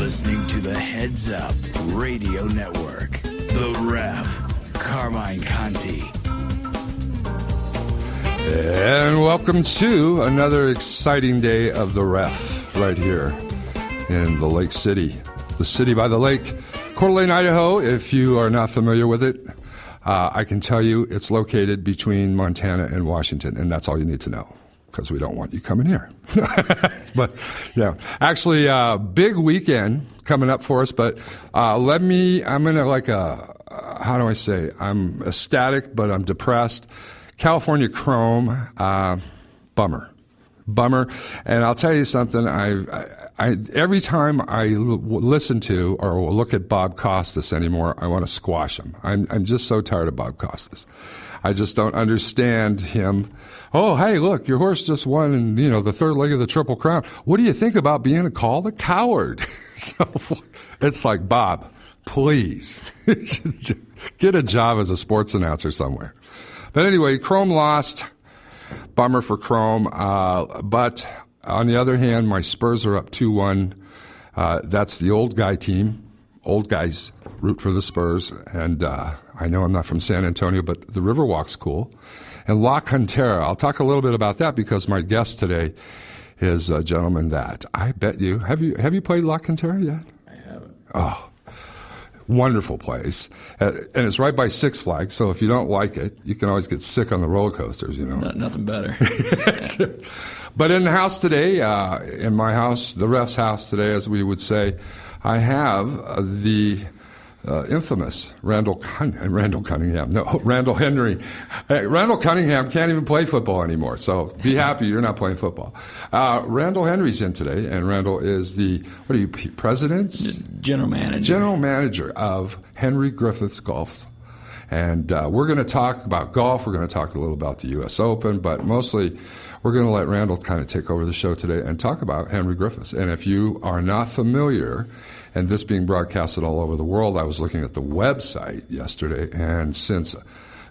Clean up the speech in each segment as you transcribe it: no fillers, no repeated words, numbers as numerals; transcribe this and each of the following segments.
listening to the Heads Up Radio Network. The Ref, Carmine Conti. And welcome to another exciting day of the Ref right here in the Lake City, the city by the lake, Coeur d'Alene, Idaho. If you are not familiar with it, I can tell you it's located between Montana and Washington, and that's all you need to know, because we don't want you coming here. But, yeah, actually, big weekend coming up for us, but I'm in how do I say, I'm ecstatic, but I'm depressed. California Chrome, bummer. And I'll tell you something, every time I listen to or look at Bob Costas anymore, I want to squash him. I'm just so tired of Bob Costas. I just don't understand him. Oh, hey, look, your horse just won in, the third leg of the Triple Crown. What do you think about being called a coward? So it's like, Bob, please get a job as a sports announcer somewhere. But anyway, Chrome lost. Bummer for Chrome. But on the other hand, my Spurs are up 2-1. That's the old guy team. Old guys root for the Spurs. And I know I'm not from San Antonio, but the Riverwalk's cool. And La Cantera, I'll talk a little bit about that because my guest today is a gentleman that I bet you. Have you played La Cantera yet? I haven't. Oh. Wonderful place. And it's right by Six Flags, so if you don't like it, you can always get sick on the roller coasters, Nothing better. Yeah. But in the house today, in my house, the Ref's house today, as we would say, I have the infamous Randall Cunningham. No, Randall Henry. Randall Cunningham can't even play football anymore, so be happy you're not playing football. Randall Henry's in today, and Randall is the, president? General manager. General manager of Henry Grifitts Golf. And we're going to talk about golf. We're going to talk a little about the U.S. Open, but mostly we're going to let Randall kind of take over the show today and talk about Henry Grifitts. And if you are not familiar, and this being broadcasted all over the world, I was looking at the website yesterday, and since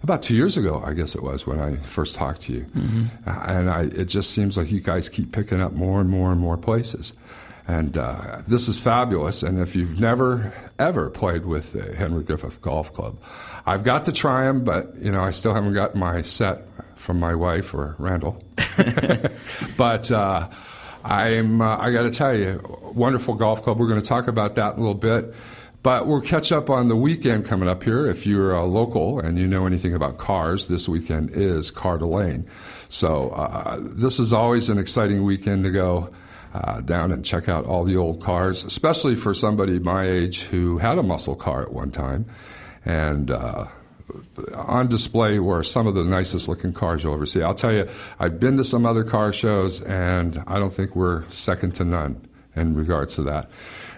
about 2 years ago, I guess it was, when I first talked to you, and it just seems like you guys keep picking up more and more and more places. And this is fabulous, and if you've never, ever played with the Henry Grifitts Golf Club, I've got to try them, but, I still haven't got my set from my wife or Randall. But I got to tell you, wonderful golf club. We're going to talk about that in a little bit. But we'll catch up on the weekend coming up here. If you're local and you know anything about cars, this weekend is Coeur d'Alene. So this is always an exciting weekend to go down and check out all the old cars, especially for somebody my age who had a muscle car at one time. And on display were some of the nicest looking cars you'll ever see. I'll tell you, I've been to some other car shows, and I don't think we're second to none in regards to that.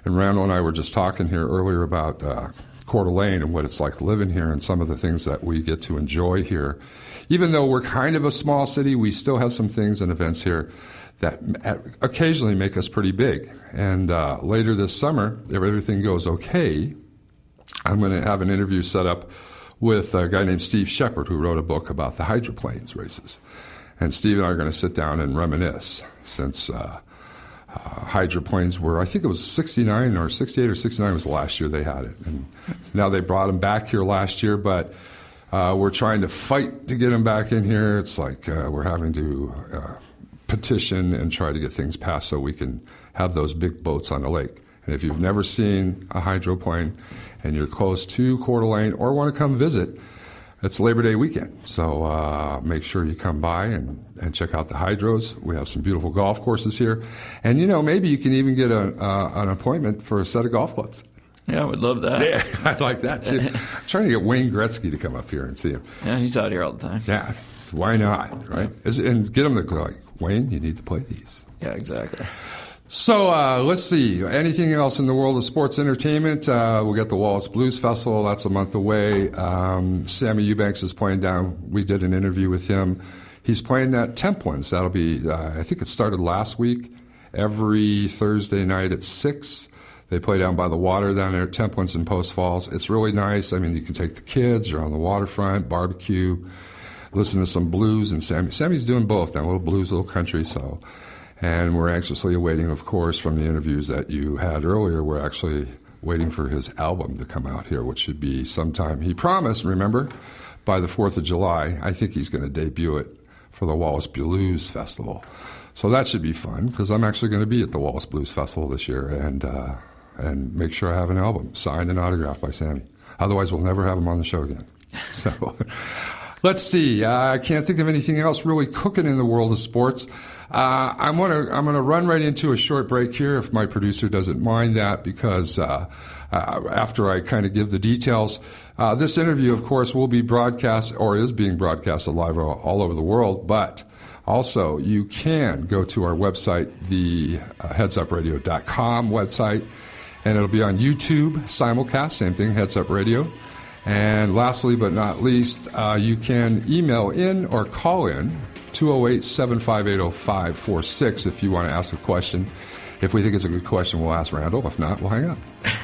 And Randall and I were just talking here earlier about Coeur d'Alene and what it's like living here and some of the things that we get to enjoy here. Even though we're kind of a small city, we still have some things and events here that occasionally make us pretty big. And later this summer, if everything goes okay, I'm going to have an interview set up with a guy named Steve Shepard, who wrote a book about the hydroplanes races. And Steve and I are going to sit down and reminisce, since hydroplanes were, I think it was 69 or 68 or 69 was the last year they had it. And now they brought them back here last year, but we're trying to fight to get them back in here. It's like we're having to petition and try to get things passed so we can have those big boats on the lake. And if you've never seen a hydroplane and you're close to Coeur d'Alene or want to come visit, it's Labor Day weekend. So make sure you come by and check out the hydros. We have some beautiful golf courses here. And, maybe you can even get an appointment for a set of golf clubs. Yeah, I would love that. Yeah, I'd like that, too. I'm trying to get Wayne Gretzky to come up here and see him. Yeah, he's out here all the time. Yeah, why not, right? And get him to go like, Wayne, you need to play these. Yeah, exactly. So let's see. Anything else in the world of sports entertainment? We got the Wallace Blues Festival. That's a month away. Sammy Eubanks is playing down. We did an interview with him. He's playing at Templins. That'll be, I think it started last week, every Thursday night at 6. They play down by the water down there at Templins in Post Falls. It's really nice. I mean, you can take the kids. You're on the waterfront, barbecue, listen to some blues. And Sammy's doing both now, a little blues, a little country. So. And we're anxiously awaiting, of course, from the interviews that you had earlier, we're actually waiting for his album to come out here, which should be sometime. He promised, remember, by the 4th of July. I think he's going to debut it for the Wallace Blues Festival. So that should be fun, because I'm actually going to be at the Wallace Blues Festival this year and make sure I have an album signed and autographed by Sammy. Otherwise, we'll never have him on the show again. So let's see. I can't think of anything else really cooking in the world of sports. I'm gonna run right into a short break here, if my producer doesn't mind that, because after I kind of give the details, this interview, of course, will be broadcast or is being broadcast live all over the world. But also, you can go to our website, the headsupradio.com website, and it'll be on YouTube simulcast. Same thing, Heads Up Radio. And lastly but not least, you can email in or call in 208-758-0546 if you want to ask a question. If we think it's a good question, we'll ask Randall. If not, we'll hang up.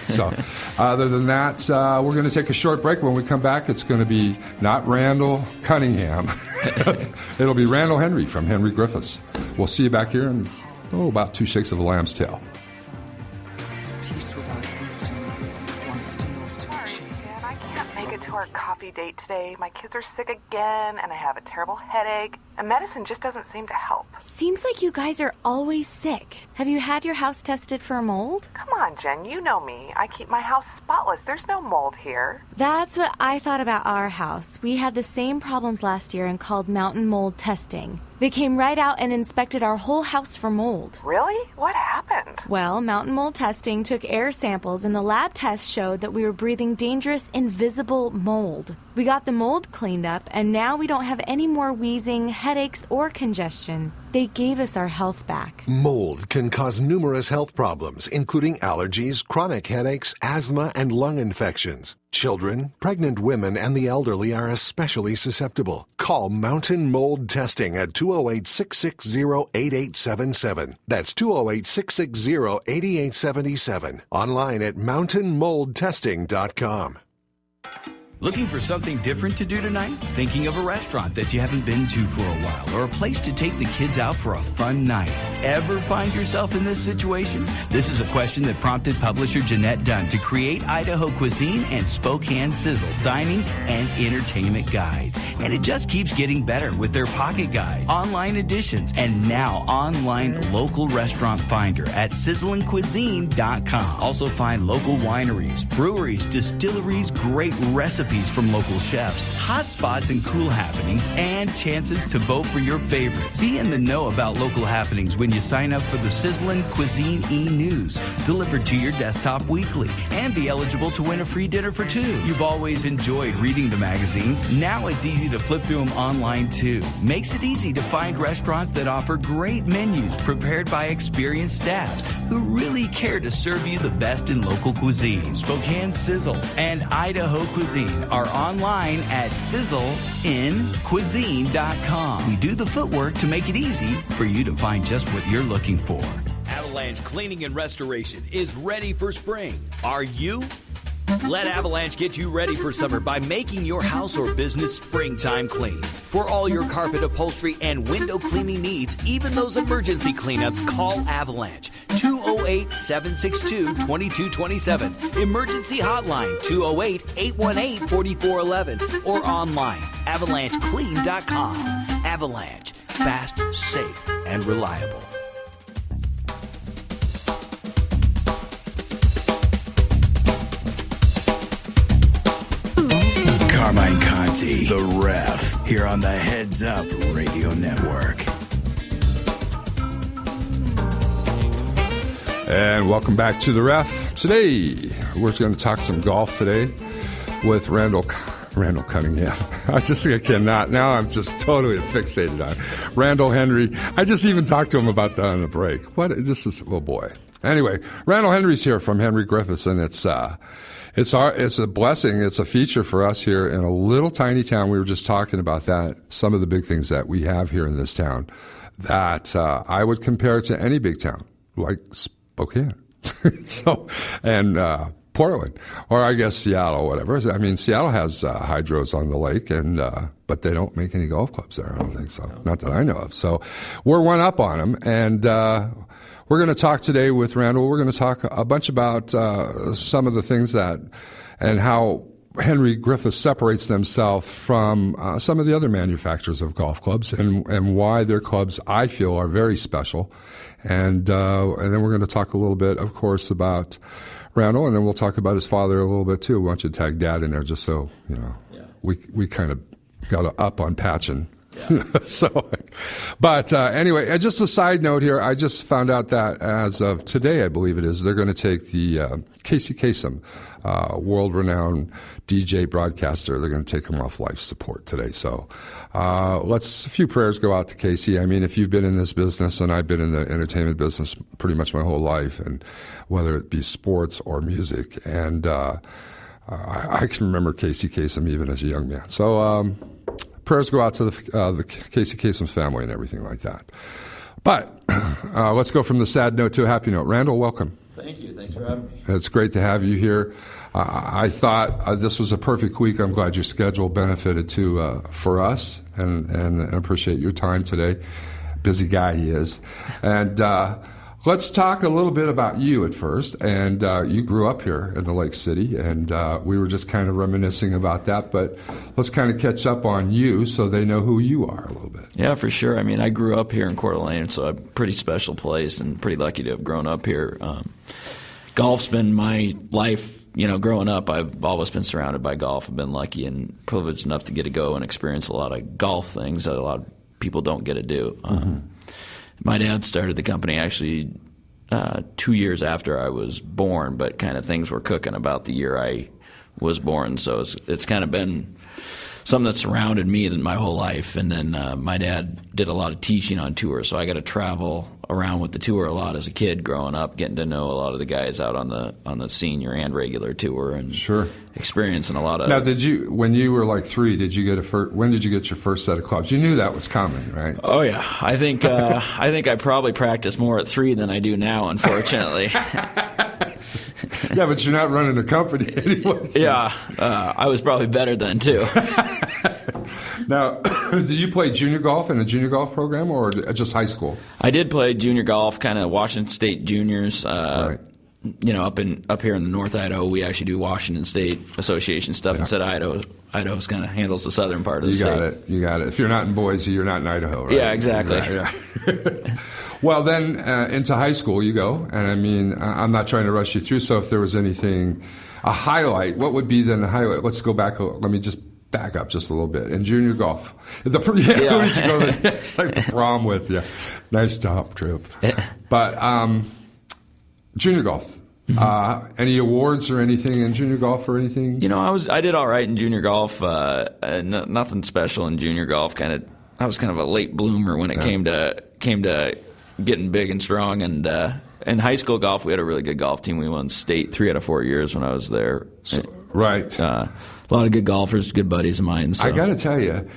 So other than that, we're going to take a short break. When we come back, it's going to be not Randall Cunningham. It'll be Randall Henry from Henry Grifitts. We'll see you back here in, about 2 shakes of a lamb's tail. Our coffee date today. My kids are sick again, and I have a terrible headache, and medicine just doesn't seem to help. Seems like you guys are always sick. Have you had your house tested for mold? Come on, Jen, you know me. I keep my house spotless. There's no mold here. That's what I thought about our house. We had the same problems last year and called mountain mold testing. They came right out and inspected our whole house for mold. Really? What happened? Well, mountain mold testing took air samples, and the lab test showed that we were breathing dangerous, invisible mold. We got the mold cleaned up, and now we don't have any more wheezing, headaches, or congestion. They gave us our health back. Mold can cause numerous health problems, including allergies, chronic headaches, asthma, and lung infections. Children, pregnant women, and the elderly are especially susceptible. Call Mountain Mold Testing at 208-660-8877. That's 208-660-8877. Online at mountainmoldtesting.com. Looking for something different to do tonight? Thinking of a restaurant that you haven't been to for a while, or a place to take the kids out for a fun night? Ever find yourself in this situation? This is a question that prompted publisher Jeanette Dunn to create Idaho Cuisine and Spokane Sizzle dining and entertainment guides. And it just keeps getting better with their pocket guides, online editions, and now online local restaurant finder at sizzlingcuisine.com. Also find local wineries, breweries, distilleries, great recipes from local chefs, hot spots and cool happenings, and chances to vote for your favorites. Be in the know about local happenings when you sign up for the Sizzlin' Cuisine e-News, delivered to your desktop weekly, and be eligible to win a free dinner for two. You've always enjoyed reading the magazines. Now it's easy to flip through them online too. Makes it easy to find restaurants that offer great menus prepared by experienced staffs who really care to serve you the best in local cuisine. Spokane Sizzle and Idaho Cuisine are online at sizzleincuisine.com. We do the footwork to make it easy for you to find just what you're looking for. Avalanche Cleaning and Restoration is ready for spring. Are you? Let Avalanche get you ready for summer by making your house or business springtime clean. For all your carpet, upholstery, and window cleaning needs, even those emergency cleanups, call Avalanche. 208-762-2227. Emergency hotline 208-818-4411. Or online, avalancheclean.com. Avalanche. Fast, safe, and reliable. Carmine Conti, the ref, here on the Heads Up Radio Network. And welcome back to the ref. Today, we're going to talk some golf today with Randall Cunningham. I cannot. Now I'm just totally fixated on Randall Henry. I just even talked to him about that on the break. Oh boy. Anyway, Randall Henry's here from Henry Grifitts, and it's a blessing. It's a feature for us here in a little tiny town. We were just talking about that. Some of the big things that we have here in this town that I would compare to any big town, like Spokane. Portland, or I guess Seattle, whatever. I mean, Seattle has hydros on the lake, and but they don't make any golf clubs there. I don't think so. Not that I know of. So we're one up on them, and we're going to talk today with Randall. We're going to talk a bunch about some of the things that and how Henry Grifitts separates themselves from some of the other manufacturers of golf clubs, and why their clubs, I feel, are very special. And then we're going to talk a little bit, of course, about Randall, and then we'll talk about his father a little bit too. We want you to tag Dad in there, just so you know. Yeah. We kind of got up on patching. Yeah. But anyway, just a side note here. I just found out that as of today, I believe it is, they're going to take the Casey Kasem, world-renowned DJ broadcaster. They're going to take him off life support today. So a few prayers go out to Casey. I mean, if you've been in this business, and I've been in the entertainment business pretty much my whole life, and whether it be sports or music, and I can remember Casey Kasem even as a young man. So prayers go out to the Casey Kasem's family and everything like that. But let's go from the sad note to a happy note. Randall, welcome. Thank you. Thanks for having me. It's great to have you here. I thought this was a perfect week. I'm glad your schedule benefited for us, and appreciate your time today. Busy guy he is. And let's talk a little bit about you at first. And you grew up here in the Lake City, and we were just kind of reminiscing about that. But let's kind of catch up on you so they know who you are a little bit. Yeah, for sure. I mean, I grew up here in Coeur d'Alene, so a pretty special place, and pretty lucky to have grown up here. Golf's been my life. You know, growing up, I've always been surrounded by golf. I've been lucky and privileged enough to get to go and experience a lot of golf things that a lot of people don't get to do. My dad started the company actually 2 years after I was born, but kind of things were cooking about the year I was born. So it's kind of been something that surrounded me my whole life. And then my dad did a lot of teaching on tour, so I got to travel around with the tour a lot as a kid growing up, getting to know a lot of the guys out on the senior and regular tour, and sure, experiencing a lot of. Now, when you were like 3, when did you get your first set of clubs? You knew that was coming, right? Oh yeah, I think I probably practiced more at 3 than I do now, unfortunately. Yeah, but you're not running a company anyway. So. Yeah, I was probably better then too. Now, did you play junior golf in a junior golf program, or just high school? I did play junior golf, kind of Washington State juniors. Right. You know, up here in the North Idaho, we actually do Washington State Association stuff. Yeah. Instead of Idaho's kind of handles the southern part of the state. You got it. If you're not in Boise, you're not in Idaho, right? Yeah, exactly. Yeah. Well, then into high school you go, and I mean, I'm not trying to rush you through. So if there was anything, a highlight, what would be then the highlight? Let's go back. Let me just back up just a little bit. In junior golf, who did you go to the prom with? Yeah, nice top trip. But junior golf. Any awards or anything in junior golf or anything? You know, I did all right in junior golf. Nothing special in junior golf. I was kind of a late bloomer when it came to getting big and strong. And in high school golf, we had a really good golf team. We won state 3 out of 4 years when I was there. Right. A lot of good golfers, good buddies of mine. So. I got to tell you.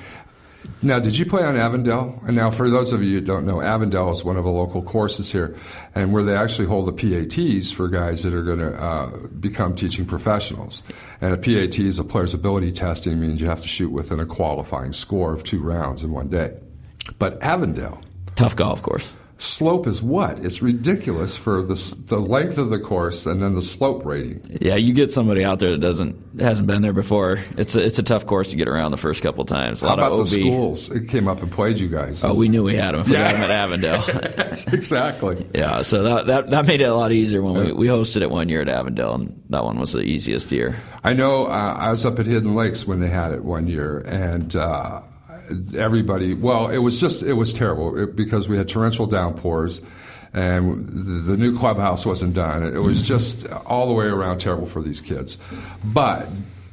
Now, did you play on Avondale? And now, for those of you who don't know, Avondale is one of the local courses here, and where they actually hold the PATs for guys that are going to become teaching professionals. And a PAT is a player's ability testing, means you have to shoot within a qualifying score of 2 rounds in one day. But Avondale, tough golf course. Slope is what? It's ridiculous for the length of the course and then the slope rating. Yeah, you get somebody out there that hasn't been there before. It's a tough course to get around the first couple times. How about the schools? It came up and played you guys. Oh, we knew we had them if we got them at Avondale. Exactly. Yeah, so that made it a lot easier when we hosted it one year at Avondale, and that one was the easiest year. I know I was up at Hidden Lakes when they had it one year, and everybody, well, it was terrible because we had torrential downpours and the new clubhouse wasn't done. It was just all the way around terrible for these kids. But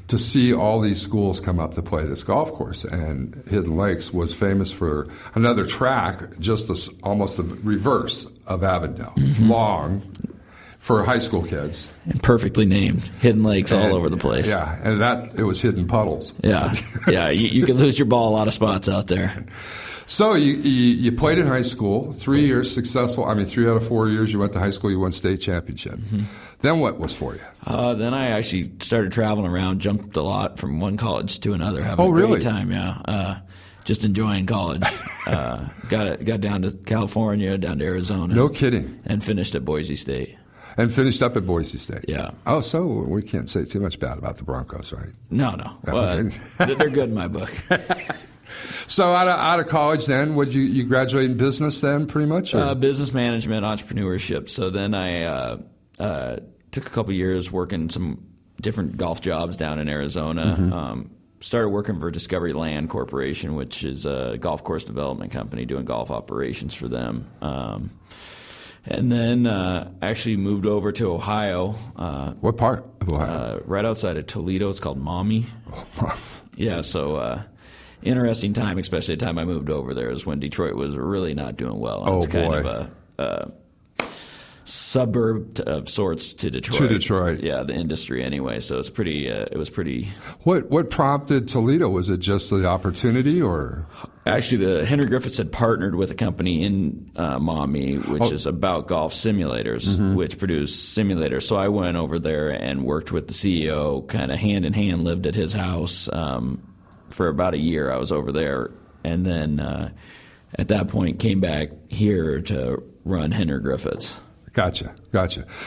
to see all these schools come up to play this golf course, and Hidden Lakes was famous for another track, just almost the reverse of Avondale. Long, for high school kids. And perfectly named. Hidden lakes all over the place. Yeah, and it was hidden puddles. Yeah, yeah. You could lose your ball a lot of spots out there. So you played in high school, 3 years successful. I mean, 3 out of 4 years you went to high school, you won state championship. Mm-hmm. Then what was for you? Then I actually started traveling around, jumped a lot from one college to another, having a great time, yeah. Just enjoying college. Got down to California, down to Arizona. No kidding. And finished at Boise State. And finished up at Boise State. Yeah. Oh, so we can't say too much bad about the Broncos, right? No. Well, they're good in my book. So out of college then, would you graduate in business then pretty much? Business management, entrepreneurship. So then I took a couple years working some different golf jobs down in Arizona. Mm-hmm. Started working for Discovery Land Corporation, which is a golf course development company doing golf operations for them. And then actually moved over to Ohio. What part of Ohio? Right outside of Toledo. It's called Maumee. Yeah, so interesting time, especially the time I moved over there, is when Detroit was really not doing well. And it's kind of a suburb of sorts to Detroit. To Detroit. Yeah, the industry anyway. So it's pretty. It was pretty. What prompted Toledo? Was it just the opportunity, or? Actually, the Henry Grifitts had partnered with a company in Maumee, which is about golf simulators, which produce simulators. So I went over there and worked with the CEO, kind of hand in hand, lived at his house for about a year. I was over there, and then at that point came back here to run Henry Grifitts. Gotcha.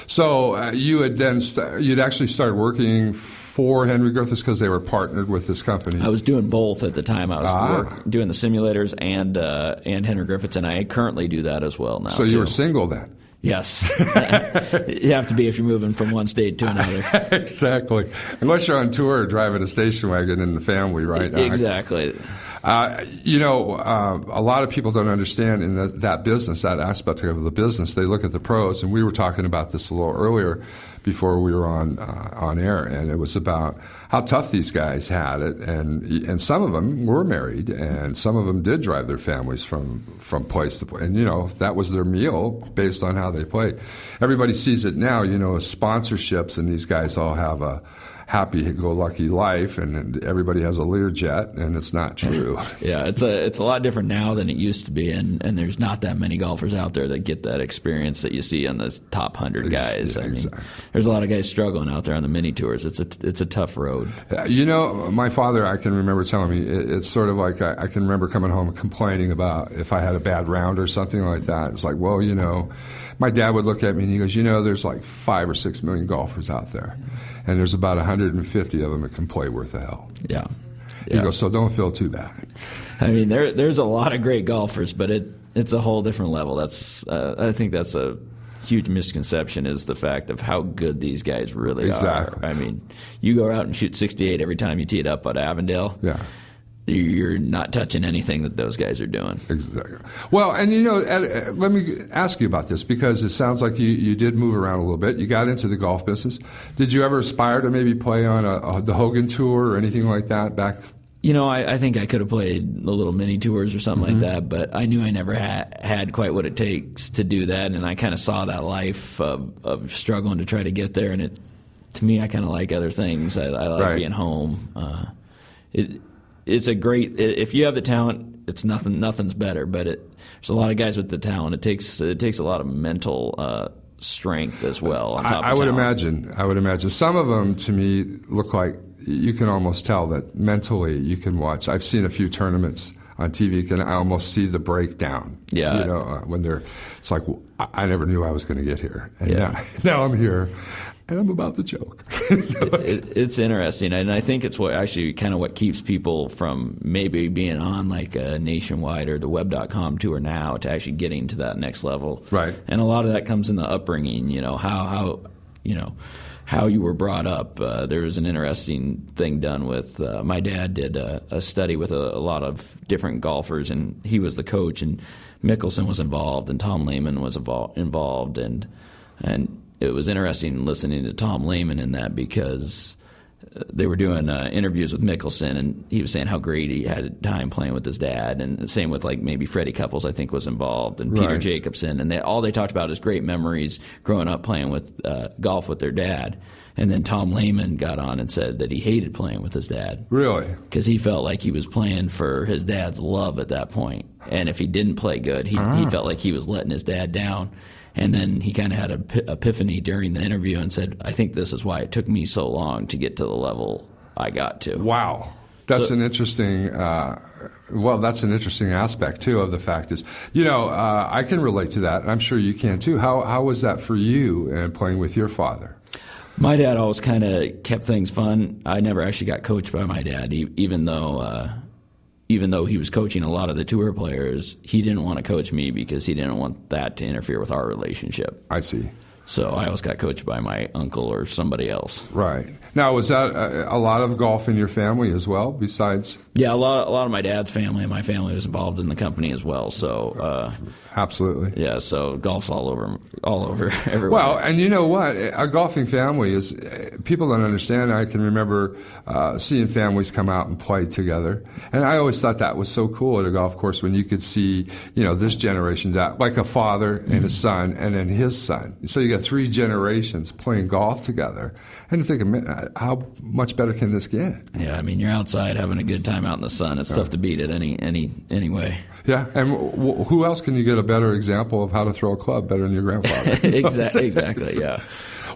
So you had then you'd actually started working for Henry Grifitts because they were partnered with this company. I was doing both at the time. I was doing the simulators and Henry Grifitts, and I currently do that as well now. So you were single then? Yes. You have to be if you're moving from one state to another. Exactly. Unless you're on tour or driving a station wagon in the family, right? Exactly. A lot of people don't understand in that business, that aspect of the business. They look at the pros, and we were talking about this a little earlier before we were on air, and it was about how tough these guys had it, and some of them were married, and some of them did drive their families from place to place, and that was their meal based on how they played. Everybody sees it now, as sponsorships, and these guys all have a happy-go-lucky life, and everybody has a Learjet, and it's not true. Yeah, it's a lot different now than it used to be, and there's not that many golfers out there that get that experience that you see on the top 100 guys. Exactly. There's a lot of guys struggling out there on the mini tours. It's a tough road. My father, I can remember telling me, it's sort of like I can remember coming home and complaining about if I had a bad round or something like that. It's like, well, my dad would look at me and he goes, there's like 5 or 6 million golfers out there. And there's about 150 of them that can play worth a hell. Yeah. He goes, so don't feel too bad. I mean, there's a lot of great golfers, but it's a whole different level. I think that's a huge misconception, is the fact of how good these guys really are. I mean, you go out and shoot 68 every time you tee it up at Avondale. Yeah. You're not touching anything that those guys are doing. Exactly. Well, and let me ask you about this, because it sounds like you did move around a little bit. You got into the golf business. Did you ever aspire to maybe play on the Hogan Tour or anything like that back? I think I could have played the little mini tours or something like that, but I knew I never had quite what it takes to do that, and I kind of saw that life of struggling to try to get there, and to me, I kind of like other things. I like being home. It's a great. If you have the talent, it's nothing's better. But there's a lot of guys with the talent. It takes a lot of mental strength as well. On top of I would imagine some of them to me look like you can almost tell that mentally you can watch. I've seen a few tournaments on TV. You can almost see the breakdown. Yeah. When it's like, I never knew I was going to get here, and now I'm here. And I'm about to choke. It's interesting, and I think it's what keeps people from maybe being on like a Nationwide or the Web.com tour now to actually getting to that next level. Right. And a lot of that comes in the upbringing. How you were brought up. There was an interesting thing done with my dad did a study with a lot of different golfers, and he was the coach, and Mickelson was involved, and Tom Lehman was involved, and it was interesting listening to Tom Lehman in that, because they were doing interviews with Mickelson, and he was saying how great he had time playing with his dad, and the same with like maybe Freddie Couples, I think, was involved, and Peter Jacobson, and all they talked about is great memories growing up playing with golf with their dad. And then Tom Lehman got on and said that he hated playing with his dad. Really? Because he felt like he was playing for his dad's love at that point, and if he didn't play good, he felt like he was letting his dad down. And then he kind of had an epiphany during the interview and said, I think this is why it took me so long to get to the level I got to. Wow. That's an interesting, that's an interesting aspect, too, of the fact is, I can relate to that, and I'm sure you can, too. How was that for you and playing with your father? My dad always kind of kept things fun. I never actually got coached by my dad, even though he was coaching a lot of the tour players. He didn't want to coach me because he didn't want that to interfere with our relationship. I see. So I always got coached by my uncle or somebody else. Right. Now, was that a lot of golf in your family as well, besides? Yeah, a lot of my dad's family and my family was involved in the company as well. So absolutely. Yeah, so golf's all over everywhere. Well, and you know what? A golfing family is, people don't understand. I can remember seeing families come out and play together. And I always thought that was so cool at a golf course when you could see, this generation, that like a father and a son and then his son. So you got 3 generations playing golf together. And you think, how much better can this get? Yeah, I mean, you're outside having a good time out in the sun. It's tough to beat it any way. Yeah, and who else can you get a better example of how to throw a club better than your grandfather? Exactly, yeah.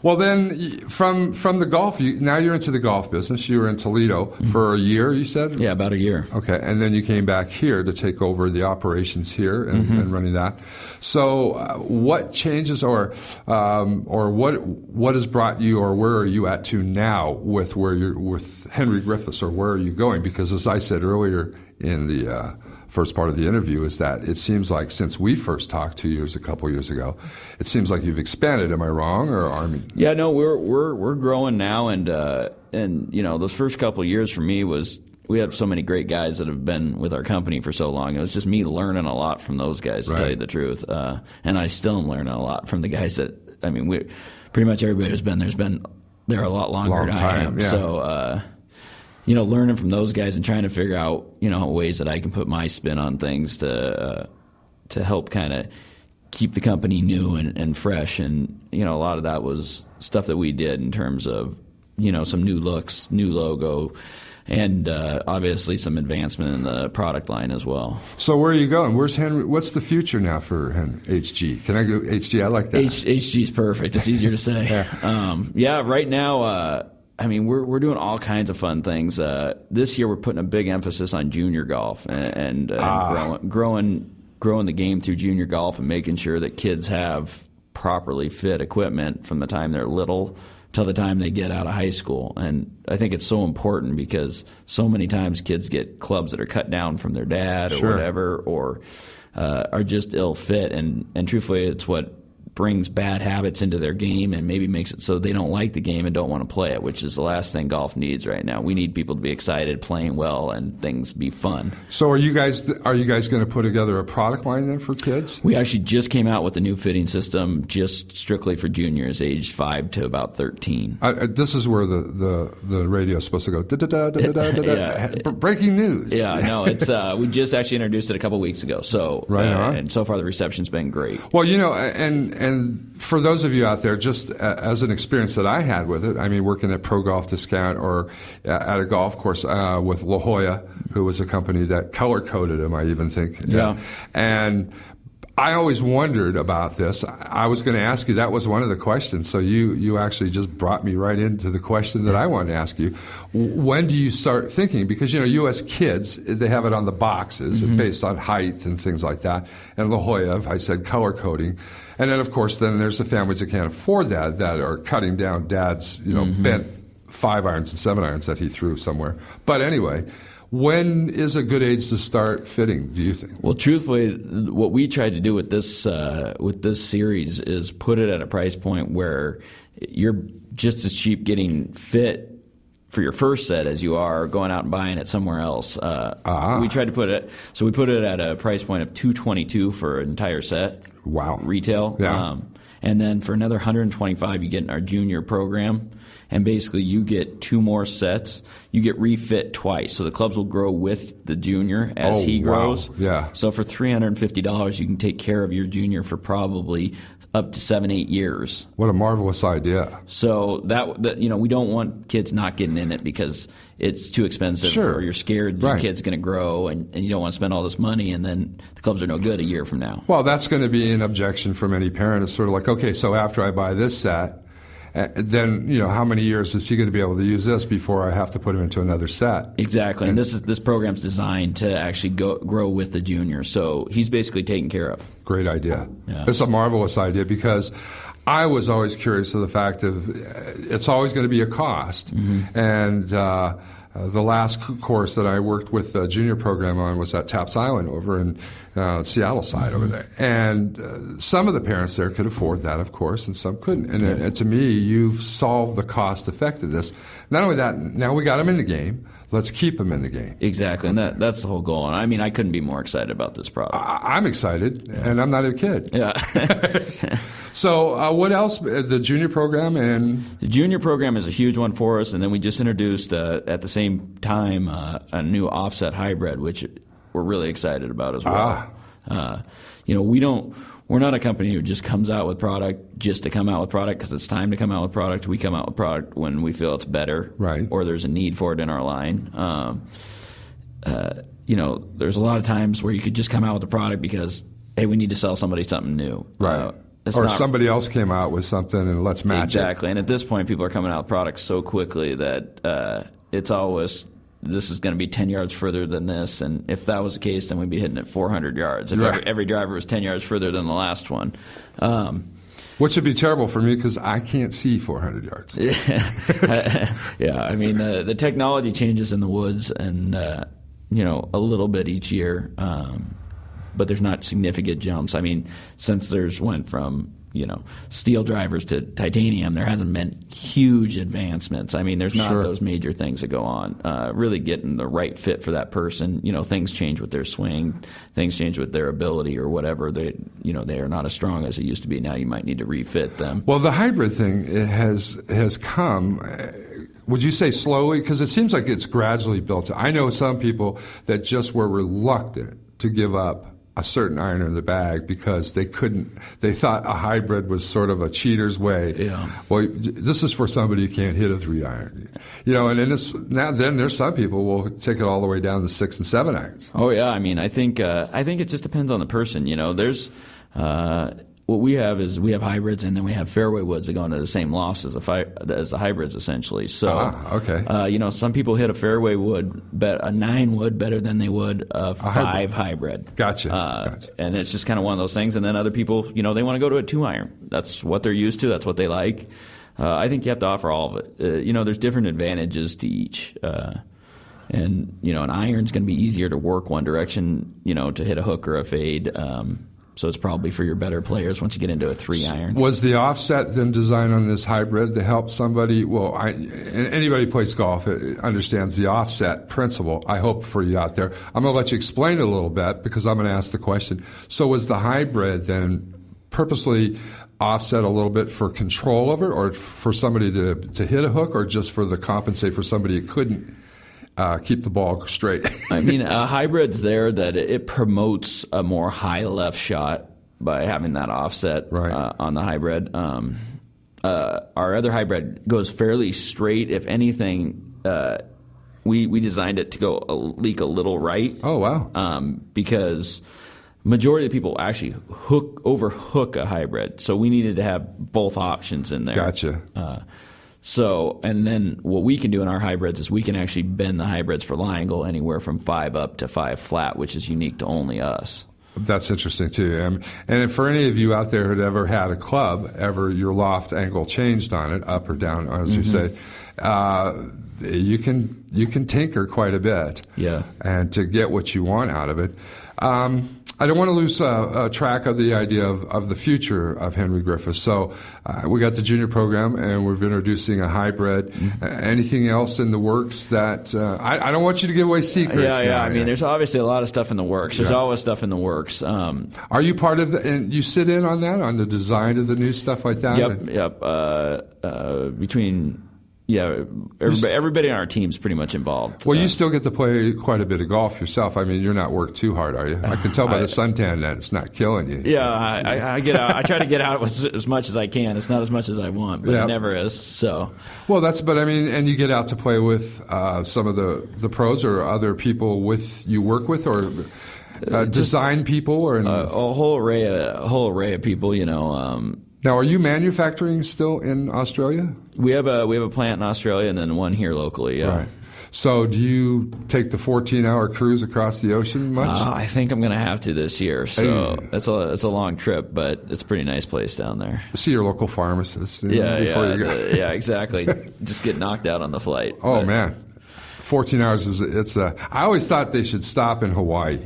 Well, then, from the golf, now you're into the golf business. You were in Toledo for a year, you said? Yeah, about a year. Okay, and then you came back here to take over the operations here and running that. So, what changes, or what has brought you, or where are you at to now with where you're with Henry Grifitts, or where are you going? Because as I said earlier in the first part of the interview, is that it seems like since we first talked a couple years ago, it seems like you've expanded. Am I wrong, or Army? Yeah, no, we're growing now, and those first couple of years for me was, we had so many great guys that have been with our company for so long. It was just me learning a lot from those guys, to tell you the truth. And I still am learning a lot from the guys that, pretty much everybody who's been there a lot longer than I am. Yeah. So, learning from those guys and trying to figure out, ways that I can put my spin on things to help kind of keep the company new and fresh. And, a lot of that was stuff that we did in terms of, some new looks, new logo, and obviously some advancement in the product line as well. So where are you going? Where's Henry? What's the future now for HG? Can I go HG? I like that. HG's perfect. It's easier to say. Right now, we're doing all kinds of fun things. This year we're putting a big emphasis on junior golf and growing the game through junior golf and making sure that kids have properly fit equipment from the time they're little till the time they get out of high school. And I think it's so important because so many times kids get clubs that are cut down from their dad or whatever, or are just ill fit. And truthfully, it's what brings bad habits into their game and maybe makes it so they don't like the game and don't want to play it, which is the last thing golf needs right now. We need people to be excited, playing well, and things be fun. So are you guys going to put together a product line then for kids? We actually just came out with a new fitting system just strictly for juniors aged 5 to about 13. This is where the radio is supposed to go, breaking news. Yeah, no, it's we just actually introduced it a couple weeks ago. So and so far the reception's been great. Well, and for those of you out there, just as an experience that I had with it, working at Pro Golf Discount or at a golf course with La Jolla, who was a company that color-coded them, I even think. Yeah. And I always wondered about this. I was going to ask you, that was one of the questions, so you actually just brought me right into the question that I wanted to ask you. When do you start thinking, because, U.S. kids, they have it on the boxes based on height and things like that, and La Jolla, I said color coding. And then, of course, there's the families that can't afford that are cutting down dad's, bent 5-irons and 7-irons that he threw somewhere. But anyway, when is a good age to start fitting, do you think? Well, truthfully, what we tried to do with this series is put it at a price point where you're just as cheap getting fit for your first set as you are going out and buying it somewhere else. We tried to put it at a price point of $222 for an entire set. Wow. Retail. Yeah. And then for another $125, you get in our junior program. and basically you get 2 more sets. You get refit twice, so the clubs will grow with the junior as he grows. Wow. Yeah. So for $350, you can take care of your junior for probably up to 7-8 years. What a marvelous idea. So that we don't want kids not getting in it because it's too expensive, Sure. or you're scared your kid's going to grow, and you don't want to spend all this money, and then the clubs are no good a year from now. Well, that's going to be an objection from any parent. It's sort of like, okay, so after I buy this set, then how many years is he going to be able to use this before I have to put him into another set? Exactly, and this program's designed to actually grow with the junior, so he's basically taken care of. Great idea. Yeah. It's a marvelous idea because I was always curious of the fact of it's always going to be a cost. Mm-hmm. And the last course that I worked with the junior program on was at Taps Island over in Seattle side over there. And some of the parents there could afford that, of course, and some couldn't. And to me, you've solved the cost effectiveness. Not only that, now we got them in the game. Let's keep them in the game. Exactly, and that's the whole goal. And I mean, I couldn't be more excited about this product. I'm excited, and I'm not a kid. Yeah. So what else? The junior program and the junior program is a huge one for us, and then we just introduced at the same time a new offset hybrid, which we're really excited about as well. We're not a company who just comes out with product just to come out with product because it's time to come out with product. We come out with product when we feel it's better, right, or there's a need for it in our line. There's a lot of times where you could just come out with a product because, hey, we need to sell somebody something new. Right. Somebody else came out with something and let's match it. Exactly. And at this point, people are coming out with products so quickly that it's always, this is going to be 10 yards further than this. And if that was the case, then we'd be hitting it 400 yards. If every driver was 10 yards further than the last one. Which would be terrible for me because I can't see 400 yards. Yeah. I mean, the technology changes in the woods and, a little bit each year. But there's not significant jumps. I mean, since there's went from, steel drivers to titanium, there hasn't been huge advancements. I mean, there's not those major things that go on. Really getting the right fit for that person. Things change with their swing, things change with their ability or whatever. They are not as strong as it used to be. Now you might need to refit them. Well, the hybrid thing has come. Would you say slowly? Because it seems like it's gradually built. I know some people that just were reluctant to give up a certain iron in the bag because they thought a hybrid was sort of a cheater's way. Yeah. Well, this is for somebody who can't hit a 3-iron. And then there's some people will take it all the way down to 6 and 7 irons. Oh yeah, I mean, I think it just depends on the person. There's what we have is we have hybrids and then we have fairway woods that go into the same lofts as the hybrids essentially. So okay. Some people hit a fairway wood, a 9 wood better than they would a 5 hybrid. Gotcha. And it's just kind of one of those things. And then other people, they want to go to a 2-iron. That's what they're used to. That's what they like. I think you have to offer all of it. There's different advantages to each. And an iron's going to be easier to work one direction, to hit a hook or a fade. So it's probably for your better players once you get into a 3-iron. Was the offset then designed on this hybrid to help somebody? Well, anybody who plays golf understands the offset principle. I hope for you out there. I'm going to let you explain it a little bit because I'm going to ask the question. So was the hybrid then purposely offset a little bit for control of it, or for somebody to hit a hook, or just for the compensate for somebody who couldn't keep the ball straight? I mean, a hybrid's there that it promotes a more high left shot by having that offset on the hybrid. Our other hybrid goes fairly straight. If anything, we designed it to go leak a little right. Oh, wow. Because majority of people actually overhook a hybrid. So we needed to have both options in there. Gotcha. And then what we can do in our hybrids is we can actually bend the hybrids for lie angle anywhere from 5 up to 5 flat, which is unique to only us. That's interesting too. And for any of you out there who'd ever had a club, your loft angle changed on it, up or down, as you say, you can tinker quite a bit. Yeah. And to get what you want out of it. I don't want to lose track of the idea of the future of Henry Grifitts. So we got the junior program, and we're introducing a hybrid. Anything else in the works that I don't want you to give away secrets? Yeah. I mean, there's obviously a lot of stuff in the works. There's always stuff in the works. Are you part of and you sit in on that, on the design of the new stuff like that? Yep. Between Yeah, everybody on our team's pretty much involved. Well, you still get to play quite a bit of golf yourself. I mean, you're not worked too hard, are you? I can tell by the suntan that it's not killing you. Yeah, I get out. I try to get out as much as I can. It's not as much as I want, but it never is. So, well, but I mean, and you get out to play with some of the pros or other people you work with, or design people, or a whole array of people. You know. Now, are you manufacturing still in Australia? We have a plant in Australia and then one here locally. Yeah. Right. So, do you take the 14-hour cruise across the ocean much? I think I'm going to have to this year. So it's a long trip, but it's a pretty nice place down there. See your local pharmacist. Yeah, exactly. Just get knocked out on the flight. Oh man, 14 hours I always thought they should stop in Hawaii.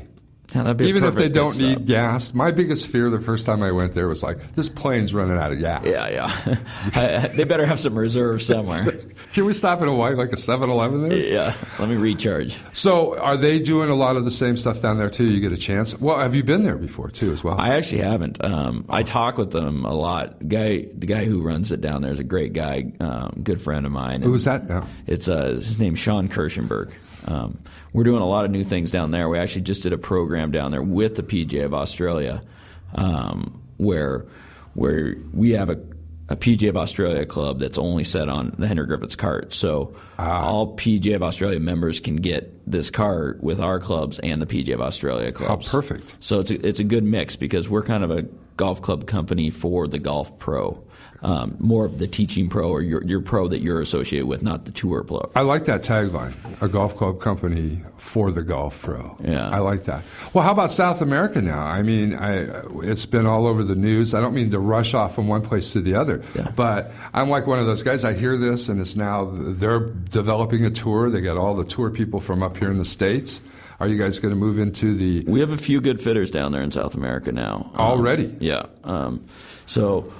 Yeah, that'd be even if they don't need need gas. My biggest fear the first time I went there was like, this plane's running out of gas. Yeah. They better have some reserves somewhere. Can we stop in Hawaii, like a 7-Eleven there? Yeah, let me recharge. So are they doing a lot of the same stuff down there too? You get a chance? Well, have you been there before too as well? I actually haven't. I talk with them a lot. The guy who runs it down there is a great guy, good friend of mine. Who is that now? It's his name's Sean Kirschenberg. We're doing a lot of new things down there. We actually just did a program down there with the PGA of Australia, where we have a PGA of Australia club that's only set on the Henry Grifitts cart. So all PGA of Australia members can get this cart with our clubs and the PGA of Australia clubs. Oh, perfect. So it's a good mix because we're kind of a golf club company for the golf pro. More of the teaching pro or your pro that you're associated with, not the tour pro. I like that tagline, a golf club company for the golf pro. Yeah. I like that. Well, how about South America now? I mean, it's been all over the news. I don't mean to rush off from one place to the other, but I'm like one of those guys. I hear this, and it's now they're developing a tour. They got all the tour people from up here in the States. Are you guys going to move into the... We have a few good fitters down there in South America now. Already? Yeah. So...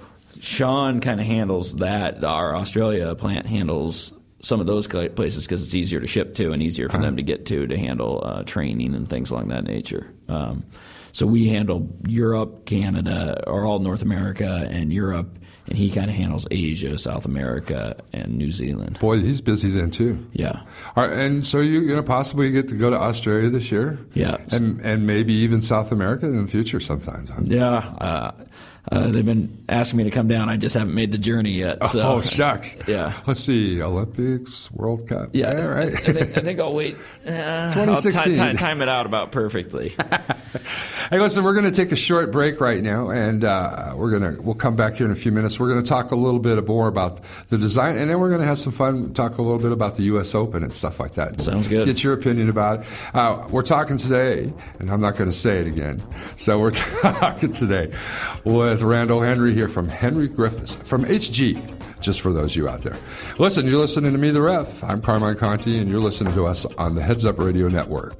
Sean kind of handles that. Our Australia plant handles some of those places because it's easier to ship to and easier for them to get to handle training and things along that nature. So we handle Europe, Canada, or all North America and Europe, and he kind of handles Asia, South America, and New Zealand. Boy, he's busy then too. Yeah. All right, and so you're going to possibly get to go to Australia this year? Yeah. And maybe even South America in the future sometimes. Huh? Yeah. They've been asking me to come down. I just haven't made the journey yet. So. Oh, shucks. Yeah. Let's see. Olympics, World Cup. Yeah. All right. I think I'll wait. 2016. I'll time it out about perfectly. Hey, listen, we're going to take a short break right now, and we'll come back here in a few minutes. We're going to talk a little bit more about the design, and then we're going to have some fun, talk a little bit about the U.S. Open and stuff like that. Sounds good. Get your opinion about it. We're talking today, and I'm not going to say it again. So we're talking today with Randall Henry here from Henry Grifitts, from HG, just for those of you out there. Listen, you're listening to Me, the Ref. I'm Carmine Conti, and you're listening to us on the Heads Up Radio Network.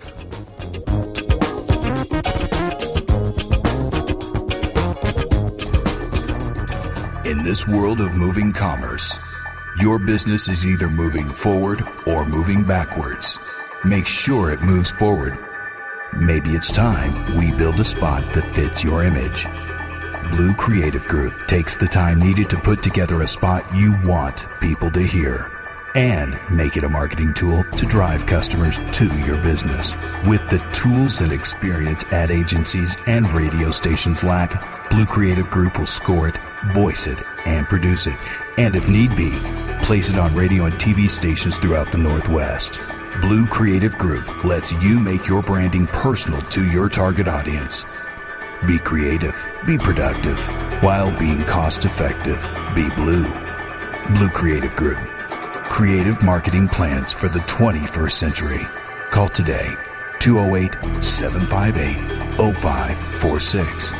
In this world of moving commerce, your business is either moving forward or moving backwards. Make sure it moves forward. Maybe it's time we build a spot that fits your image. Blue Creative Group takes the time needed to put together a spot you want people to hear and make it a marketing tool to drive customers to your business. With the tools and experience ad agencies and radio stations lack, Blue Creative Group will score it, voice it, and produce it, and if need be, place it on radio and TV stations throughout the Northwest. Blue Creative Group lets you make your branding personal to your target audience. Be creative, be productive, while being cost-effective. Be Blue. Blue Creative Group. Creative marketing plans for the 21st century. Call today, 208-758-0546.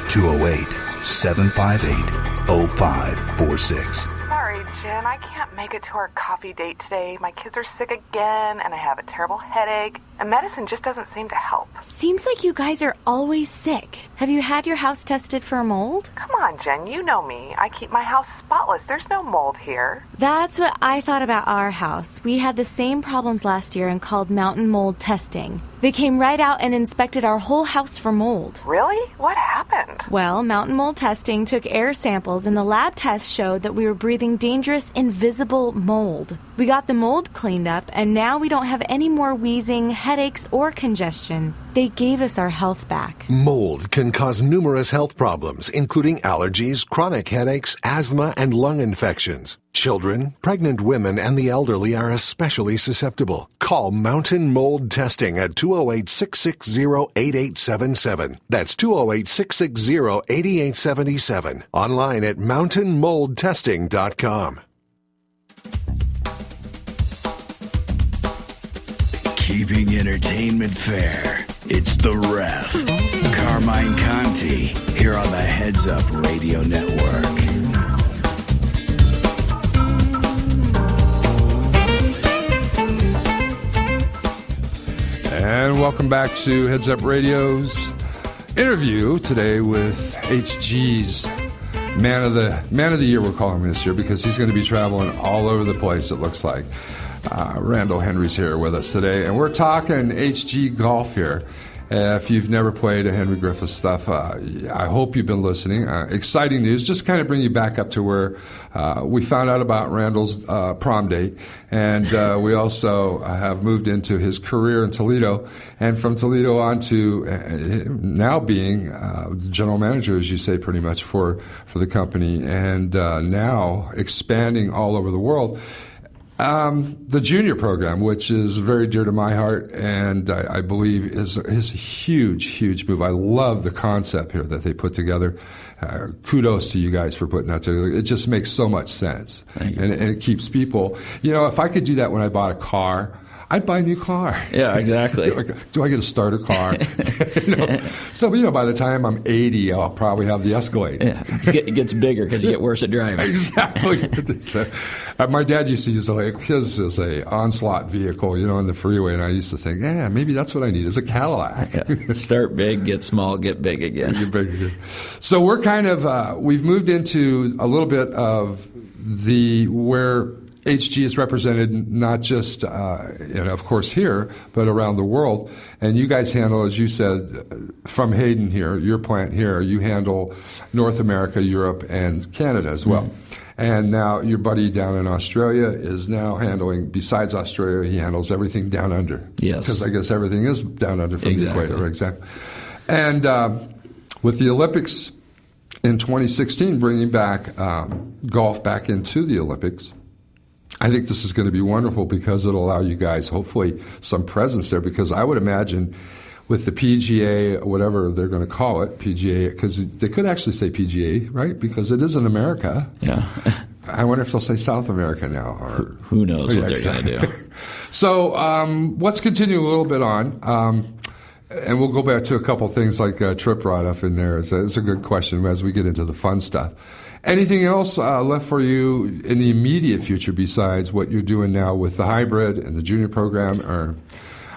208-758-0546. Sorry, Jen, I can't make it to our coffee date today. My kids are sick again, and I have a terrible headache. and medicine just doesn't seem to help. Seems like you guys are always sick. Have you had your house tested for mold? Come on, Jen, you know me. I keep my house spotless. There's no mold here. That's what I thought about our house. We had the same problems last year and called mountain mold testing. They came right out and inspected our whole house for mold. Really? What happened? Well, mountain mold testing took air samples and the lab test showed that we were breathing dangerous, invisible mold. We got the mold cleaned up and now we don't have any more wheezing, headaches, or congestion. They gave us our health back. Mold can cause numerous health problems, including allergies, chronic headaches, asthma, and lung infections. Children, pregnant women, and the elderly are especially susceptible. Call Mountain Mold Testing at 208-660-8877. That's 208-660-8877. Online at mountainmoldtesting.com. Keeping entertainment fair. It's The Ref. Carmine Conti here on the Heads Up Radio Network. And welcome back to Heads Up Radio's interview today with HG's Man of the Year, we're calling him this year, because he's going to be traveling all over the place, it looks like. Randall Henry's here with us today, and we're talking HG golf here. If you've never played a Henry Grifitts stuff, I hope you've been listening. Exciting news, just kind of bring you back up to where we found out about Randall's prom date, and we also have moved into his career in Toledo, and from Toledo on to now being the general manager, as you say, pretty much for the company, and now expanding all over the world. The junior program, which is very dear to my heart, and I believe is a huge, huge move. I love the concept here that they put together. Kudos to you guys for putting that together. It just makes so much sense, and it keeps people. You know, if I could do that when I bought a car, I'd buy a new car. Yeah, exactly. Do I get to start a car? So, by the time I'm 80, I'll probably have the Escalade. Yeah, it gets bigger because you get worse at driving. Exactly. My dad used to use his as a onslaught vehicle, on the freeway, and I used to think, maybe that's what I need is a Cadillac. Yeah. Start big, get small, get big again. Get big again. So we're kind of we've moved into a little bit of where HG is represented not just, of course, here, but around the world. And you guys handle, as you said, from Hayden here, your plant here, you handle North America, Europe, and Canada as well. Mm-hmm. And now your buddy down in Australia is now handling, besides Australia, he handles everything down under. Yes. Because I guess everything is down under from Exactly. the equator. Exactly. And with the Olympics in 2016, bringing back golf back into the Olympics, I think this is going to be wonderful because it'll allow you guys, hopefully, some presence there. Because I would imagine with the PGA, whatever they're going to call it, PGA, because they could actually say PGA, right? Because it is in America. Yeah. I wonder if they'll say South America now. Or who knows what they're going to do. So let's continue a little bit on. And we'll go back to a couple things like Trip brought up in there. It's a good question as we get into the fun stuff. Anything else left for you in the immediate future besides what you're doing now with the hybrid and the junior program? Or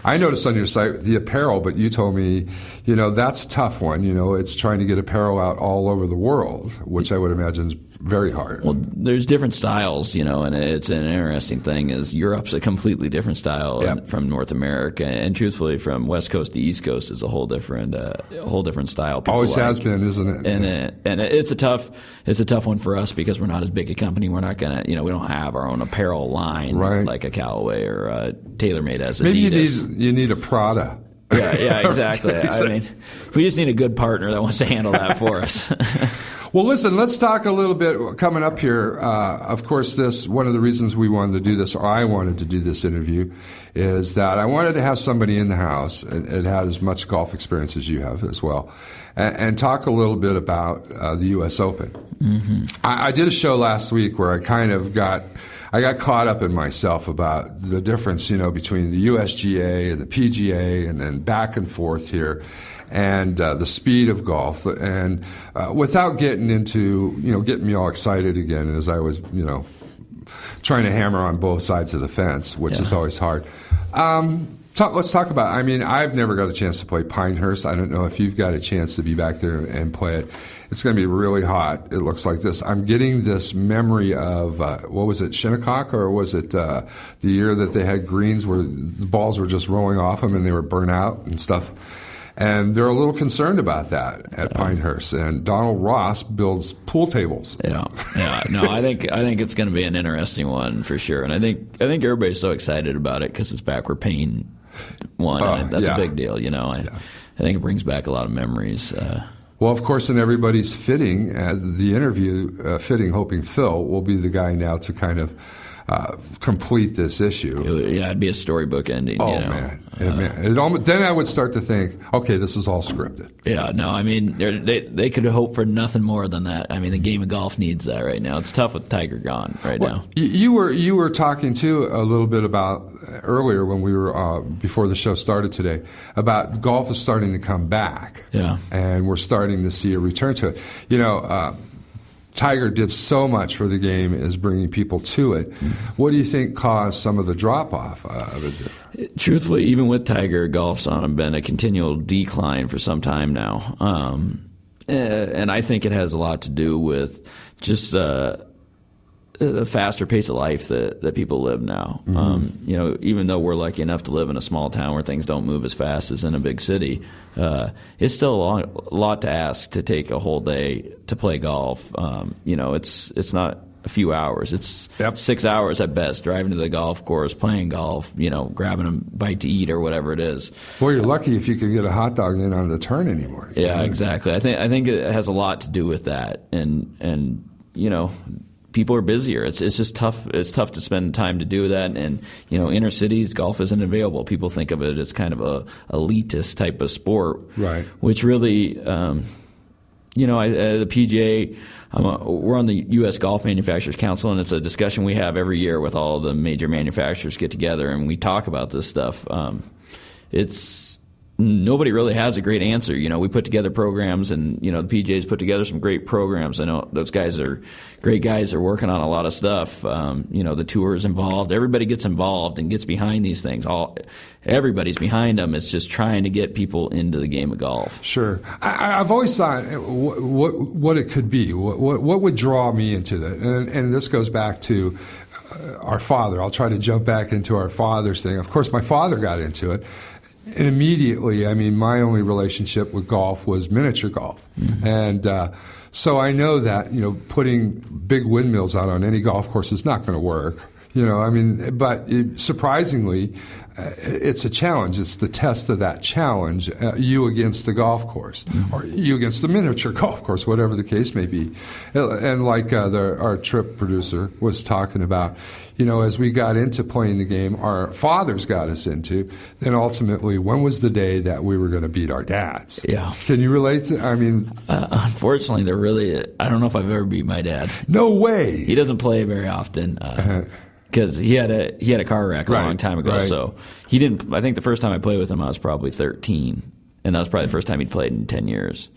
I noticed on your site the apparel, but you told me, that's a tough one. It's trying to get apparel out all over the world, which I would imagine is very hard. Well, there's different styles, and it's an interesting thing is Europe's a completely different style from North America, and truthfully, from West Coast to East Coast is a whole different style. People always has been, isn't it? And it's a tough one for us because we're not as big a company. We're not gonna, we don't have our own apparel line like a Callaway or TaylorMade as Adidas. Maybe you need a Prada. Yeah, exactly. I mean, we just need a good partner that wants to handle that for us. Well, listen, let's talk a little bit coming up here. Of course, one of the reasons we wanted to do this, or I wanted to do this interview, is that I wanted to have somebody in the house and had as much golf experience as you have as well, and talk a little bit about the U.S. Open. Mm-hmm. I did a show last week where I kind of got caught up in myself about the difference, between the USGA and the PGA, and then back and forth here. And the speed of golf, and without getting into, getting me all excited again, as I was, trying to hammer on both sides of the fence, which is always hard. Let's talk about, I mean, I've never got a chance to play Pinehurst. I don't know if you've got a chance to be back there and play it. It's going to be really hot. It looks like this. I'm getting this memory of, what was it, Shinnecock, or was it the year that they had greens where the balls were just rolling off them and they were burnt out and stuff? And they're a little concerned about that at Pinehurst. And Donald Ross builds pool tables. Yeah. No, I think it's going to be an interesting one for sure. And I think everybody's so excited about it because it's back where Payne won. And that's a big deal, I think it brings back a lot of memories. Well, of course, in everybody's fitting, the interview, Fitting Hoping Phil will be the guy now to kind of complete this issue. Yeah, it'd be a storybook ending. Oh, man. Then I would start to think, okay, this is all scripted. Yeah, no, I mean, they could hope for nothing more than that. I mean, the game of golf needs that right now. It's tough with Tiger gone now. You were talking, too, a little bit about earlier when we were, before the show started today, about golf is starting to come back. Yeah. And we're starting to see a return to it. Tiger did so much for the game as bringing people to it. What do you think caused some of the drop-off of it? Truthfully, even with Tiger, golf's been a continual decline for some time now. And I think it has a lot to do with just the faster pace of life that people live now. Even though we're lucky enough to live in a small town where things don't move as fast as in a big city, it's still a lot to ask to take a whole day to play golf. It's not a few hours. It's 6 hours at best, driving to the golf course, playing golf, grabbing a bite to eat or whatever it is. Well, you're lucky if you can get a hot dog in on the turn anymore. Yeah, exactly. I think it has a lot to do with that. And people are busier. It's just tough. It's tough to spend time to do that. And inner cities, golf isn't available. People think of it as kind of a elitist type of sport, right? Which really, the PGA. We're on the U.S. Golf Manufacturers Council, and it's a discussion we have every year with all the major manufacturers get together, and we talk about this stuff. Nobody really has a great answer. We put together programs, and the PGA's put together some great programs. I know those guys are great guys. They're working on a lot of stuff. The tour is involved. Everybody gets involved and gets behind these things. Everybody's behind them. It's just trying to get people into the game of golf. Sure. I've always thought what it could be. What would draw me into that? And this goes back to our father. I'll try to jump back into our father's thing. Of course, my father got into it. And immediately, my only relationship with golf was miniature golf. Mm-hmm. And so I know that, putting big windmills out on any golf course is not going to work. But surprisingly, it's a challenge. It's the test of that challenge, you against the golf course, mm-hmm. or you against the miniature golf course, whatever the case may be. And like our trip producer was talking about, as we got into playing the game, our fathers got us into, then ultimately, when was the day that we were going to beat our dads? Yeah. Can you relate to, unfortunately, I don't know if I've ever beat my dad. No way. He doesn't play very often. Because he had a car wreck a long time ago, so he didn't. I think the first time I played with him, I was probably 13, and that was probably the first time he'd played in 10 years.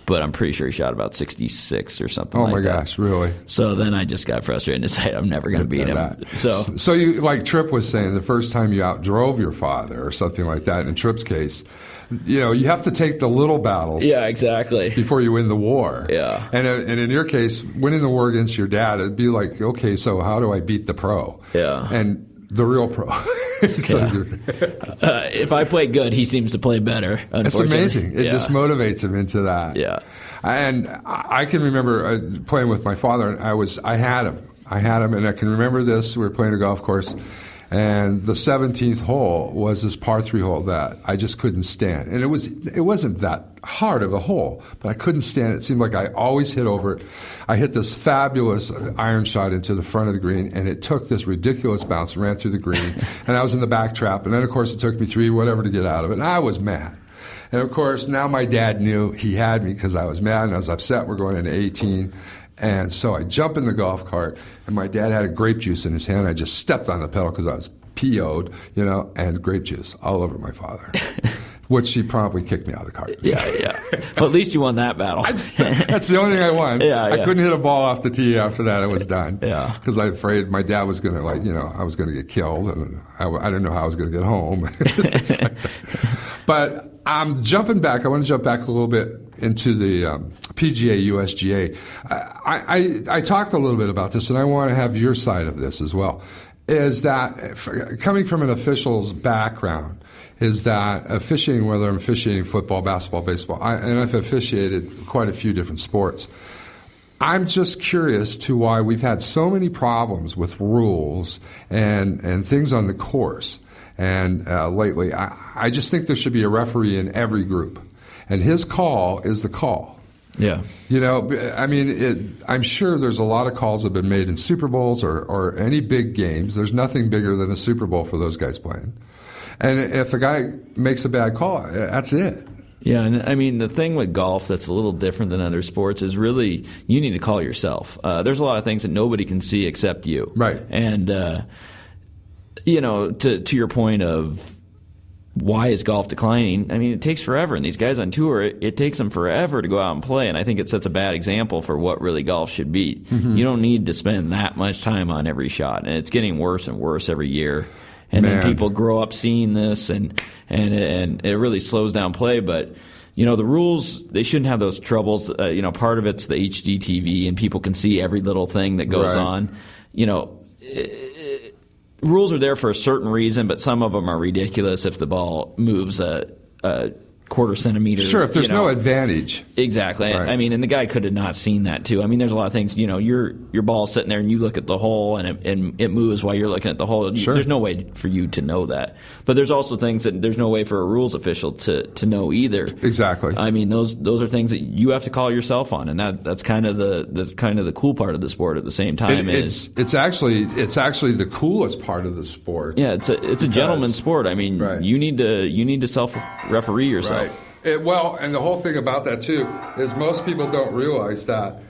But I'm pretty sure he shot about 66 or something like that. Oh my gosh, really? So then I just got frustrated and decided I'm never going to beat him. So you, like Tripp was saying, the first time you outdrove your father or something like that. In Tripp's case, you have to take the little battles. Yeah, exactly. Before you win the war. Yeah. And in your case, winning the war against your dad, it'd be like, okay, so how do I beat the pro? Yeah. And the real pro. If I play good, he seems to play better. It's amazing. It just motivates him into that. Yeah. And I can remember playing with my father, and I had him, and I can remember this. We were playing a golf course, and the 17th hole was this par 3 hole that I just couldn't stand. And it wasn't that hard of a hole, but I couldn't stand it. It seemed like I always hit over it. I hit this fabulous iron shot into the front of the green, and it took this ridiculous bounce and ran through the green. And I was in the back trap, and then, of course, it took me 3 whatever to get out of it. And I was mad. And, of course, now my dad knew he had me because I was mad and I was upset. We're going into 18. And so I jump in the golf cart, and my dad had a grape juice in his hand. I just stepped on the pedal because I was PO'd, and grape juice all over my father. which she promptly kicked me out of the cart. Yeah. Well, at least you won that battle. That's the only thing I won. I couldn't hit a ball off the tee after that. It was done. Yeah. Because I was afraid my dad was going to, I was going to get killed, and I didn't know how I was going to get home. But I'm jumping back. I want to jump back a little bit into the PGA USGA. I talked a little bit about this, and I want to have your side of this as well. Is that coming from an official's background? Is that officiating, whether I'm officiating football, basketball, baseball, and I've officiated quite a few different sports. I'm just curious to why we've had so many problems with rules and things on the course. And lately, I just think there should be a referee in every group. And his call is the call. Yeah. I'm sure there's a lot of calls that have been made in Super Bowls or any big games. There's nothing bigger than a Super Bowl for those guys playing. And if a guy makes a bad call, that's it. Yeah, and the thing with golf that's a little different than other sports is really you need to call yourself. There's a lot of things that nobody can see except you. Right. And, to your point of why is golf declining, it takes forever. And these guys on tour, it takes them forever to go out and play. And I think it sets a bad example for what really golf should be. Mm-hmm. You don't need to spend that much time on every shot. And it's getting worse and worse every year. And then people grow up seeing this, and it really slows down play. But, the rules, they shouldn't have those troubles. Part of it's the HD TV, and people can see every little thing that goes on. Rules are there for a certain reason, but some of them are ridiculous if the ball moves a quarter centimeter. Sure, if there's no advantage. Exactly. Right. And the guy could have not seen that too. There's a lot of things, your ball's sitting there and you look at the hole and it moves while you're looking at the hole. Sure. There's no way for you to know that. But there's also things that there's no way for a rules official to know either. Exactly. Those are things that you have to call yourself on, and that's kind of the cool part of the sport at the same time. It's actually the coolest part of the sport. Yeah, it's a gentleman's sport. Right. You need to self-referee yourself. Right. And the whole thing about that too is most people don't realize that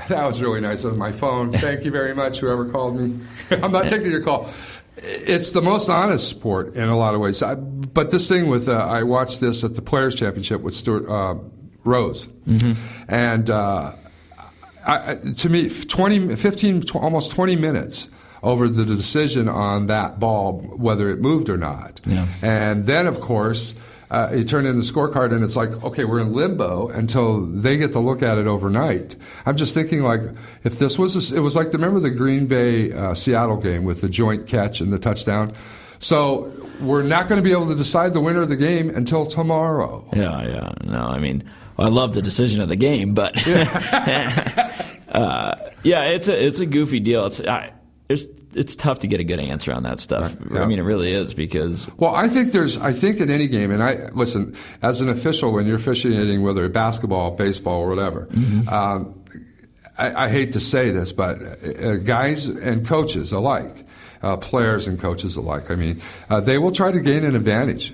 was really nice on my phone. Thank you very much, whoever called me. I'm not taking your call. It's the most honest sport in a lot of ways. But this thing with I watched this at the Players Championship with Stuart Rose, and to me, 15, almost 20 minutes over the decision on that ball, whether it moved or not. Yeah. And then, of course, you turn in the scorecard, and it's like, okay, we're in limbo until they get to look at it overnight. I'm just thinking, if this was, it was like, remember the Green Bay Seattle game with the joint catch and the touchdown? So we're not going to be able to decide the winner of the game until tomorrow. Yeah. No, I love the decision of the game, but it's a goofy deal. It's tough to get a good answer on that stuff. Right. Yeah. It really is because. Well, I think in any game, and listen, as an official, when you're officiating, whether basketball, baseball, or whatever, I hate to say this, but guys and coaches alike, players and coaches alike, they will try to gain an advantage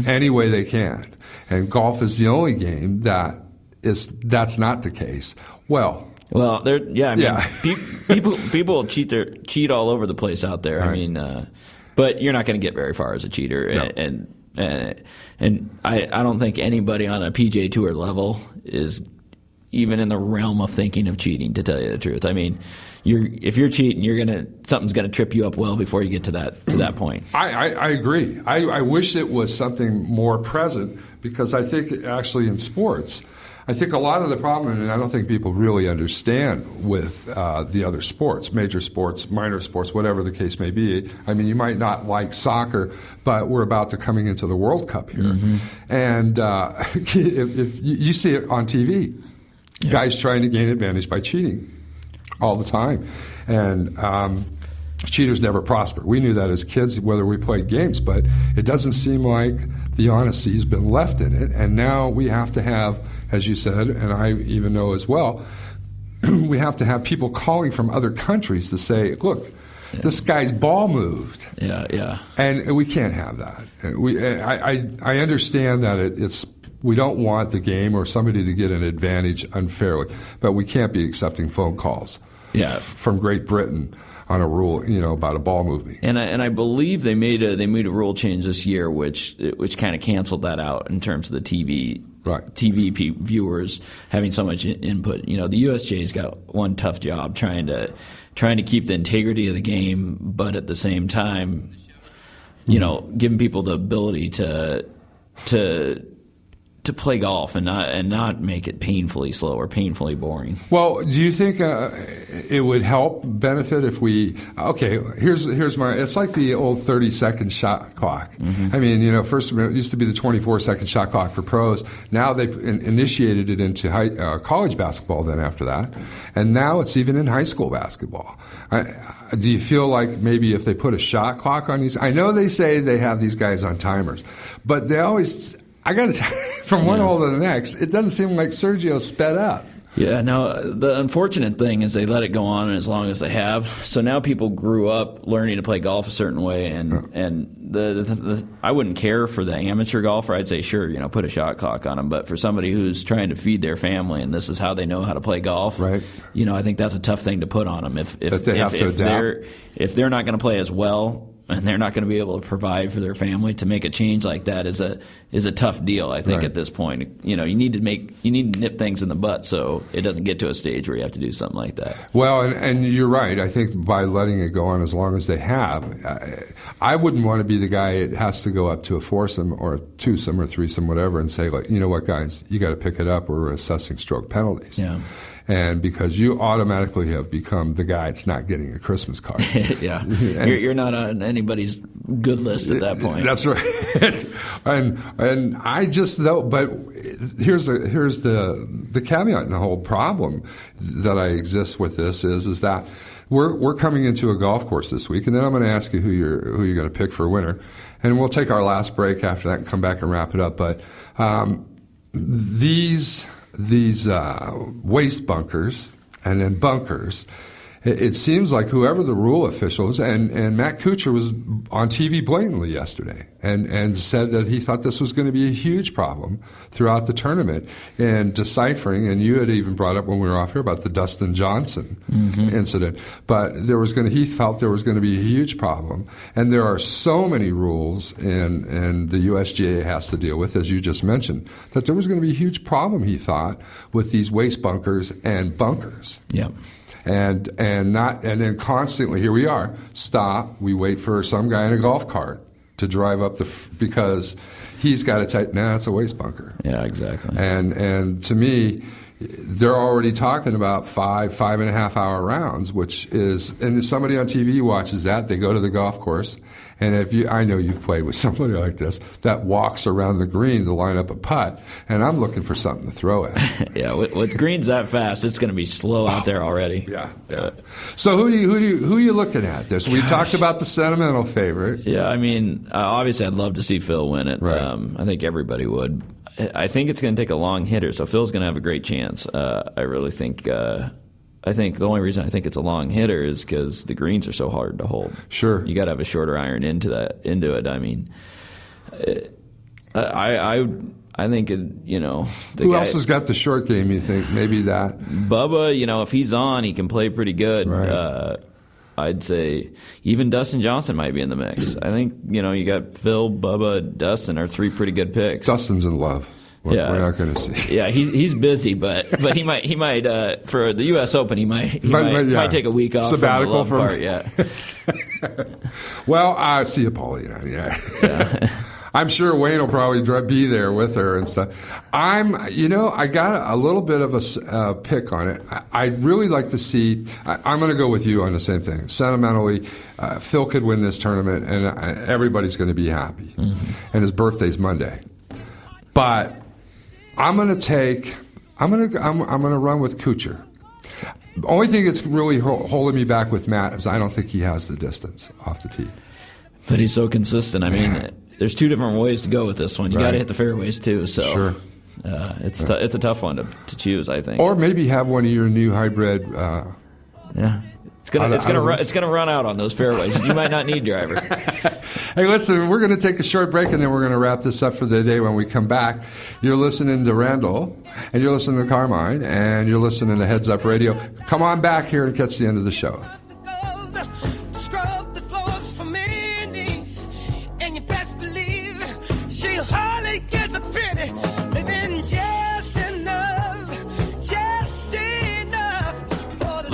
any way they can. And golf is the only game that's not the case. Well, people cheat all over the place out there. Right. But you're not going to get very far as a cheater, no. and I don't think anybody on a PGA Tour level is even in the realm of thinking of cheating. To tell you the truth, if you're cheating, something's gonna trip you up well before you get to that point. I agree. I wish it was something more present because I think actually in sports. I think a lot of the problem, and I don't think people really understand with the other sports, major sports, minor sports, whatever the case may be. You might not like soccer, but we're about to coming into the World Cup here. And if you see it on TV, guys trying to gain advantage by cheating all the time. And cheaters never prosper. We knew that as kids, whether we played games, but it doesn't seem like the honesty has been left in it. And now we have to have, as you said, and I even know as well, we have to have people calling from other countries to say, look, this guy's ball moved. Yeah. And we can't have that. I understand that it's we don't want the game or somebody to get an advantage unfairly, but we can't be accepting phone calls from Great Britain on a rule, about a ball movement. And I believe they made a rule change this year, which kind of canceled that out in terms of the TV. Right. TV viewers having so much input. The USJ's got one tough job trying to keep the integrity of the game, but at the same time, giving people the ability to play golf and not make it painfully slow or painfully boring. Well, do you think it would help benefit if we? Okay, here's my. It's like the old 30-second shot clock. Mm-hmm. I mean, first it used to be the 24-second shot clock for pros. Now they've initiated it into college basketball. Then after that, and now it's even in high school basketball. Do you feel like maybe if they put a shot clock on these? I know they say they have these guys on timers, but they always. I got to tell you, from one hole to the next, it doesn't seem like Sergio sped up. Yeah, no, the unfortunate thing is they let it go on as long as they have. So now people grew up learning to play golf a certain way, and the I wouldn't care for the amateur golfer. I'd say, sure, put a shot clock on them. But for somebody who's trying to feed their family and this is how they know how to play golf, right? I think that's a tough thing to put on them. If they're not going to play as well, and they're not going to be able to provide for their family, to make a change like that is a tough deal, I think, right. At this point. You need to nip things in the butt so it doesn't get to a stage where you have to do something like that. Well, and you're right. I think by letting it go on as long as they have, I wouldn't want to be the guy it has to go up to a foursome or a twosome or threesome, whatever, and say, like, you know what, guys, you got to pick it up or we're assessing stroke penalties. Yeah. And because you automatically have become the guy that's not getting a Christmas card. Yeah. You're not on anybody's good list at that point. That's right. and I just though, but here's the caveat and the whole problem that I exist with this is that we're coming into a golf course this week, and then I'm going to ask you who you're going to pick for a winner, and we'll take our last break after that and come back and wrap it up. But these waste bunkers and then bunkers, it seems like whoever the rule officials, and Matt Kuchar was on TV blatantly yesterday and said that he thought this was going to be a huge problem throughout the tournament and deciphering, and you had even brought up when we were off here about the Dustin Johnson incident, but he felt there was going to be a huge problem, and there are so many rules and the USGA has to deal with, as you just mentioned, that there was going to be a huge problem, he thought, with these waste bunkers and bunkers. Yeah. And then constantly, here we are, stop, we wait for some guy in a golf cart to drive up because he's got it's a waste bunker. Yeah, exactly. And to me, they're already talking about 5.5 hour rounds, which is, and if somebody on TV watches that, they go to the golf course, and I know you've played with somebody like this that walks around the green to line up a putt, and I'm looking for something to throw at. Yeah, with greens that fast, it's going to be slow out there already. Yeah. So who are you looking at there? So we talked about the sentimental favorite. Yeah, I mean, obviously I'd love to see Phil win it. Right. I think everybody would. I think it's going to take a long hitter, so Phil's going to have a great chance. I really think. I think the only reason I think it's a long hitter is because the greens are so hard to hold. Sure, you got to have a shorter iron into it. I mean, I think who else has got the short game? You think maybe that Bubba? If he's on, he can play pretty good. Right. I'd say even Dustin Johnson might be in the mix. I think you got Phil, Bubba, Dustin are three pretty good picks. Dustin's in love. We're not going to see. Yeah, he's busy, but he might for the U.S. Open he might take a week off sabbatical from the love part. Yeah. Well, I see you, Paulina. Yeah. I'm sure Wayne will probably be there with her and stuff. I got a little bit of a pick on it. I'd really like to see. I'm going to go with you on the same thing. Sentimentally, Phil could win this tournament, and everybody's going to be happy. Mm-hmm. And his birthday's Monday, but I'm going to run with Kuchar. The only thing that's really holding me back with Matt is I don't think he has the distance off the tee. But he's so consistent. I mean, there's two different ways to go with this one. You got to hit the fairways too. So sure. It's a tough one to choose, I think. Or maybe have one of your new hybrid. Yeah. It's gonna run out on those fairways. You might not need driver. Hey, listen, we're going to take a short break, and then we're going to wrap this up for the day. When we come back, you're listening to Randall, and you're listening to Carmine, and you're listening to Heads Up Radio. Come on back here and catch the end of the show.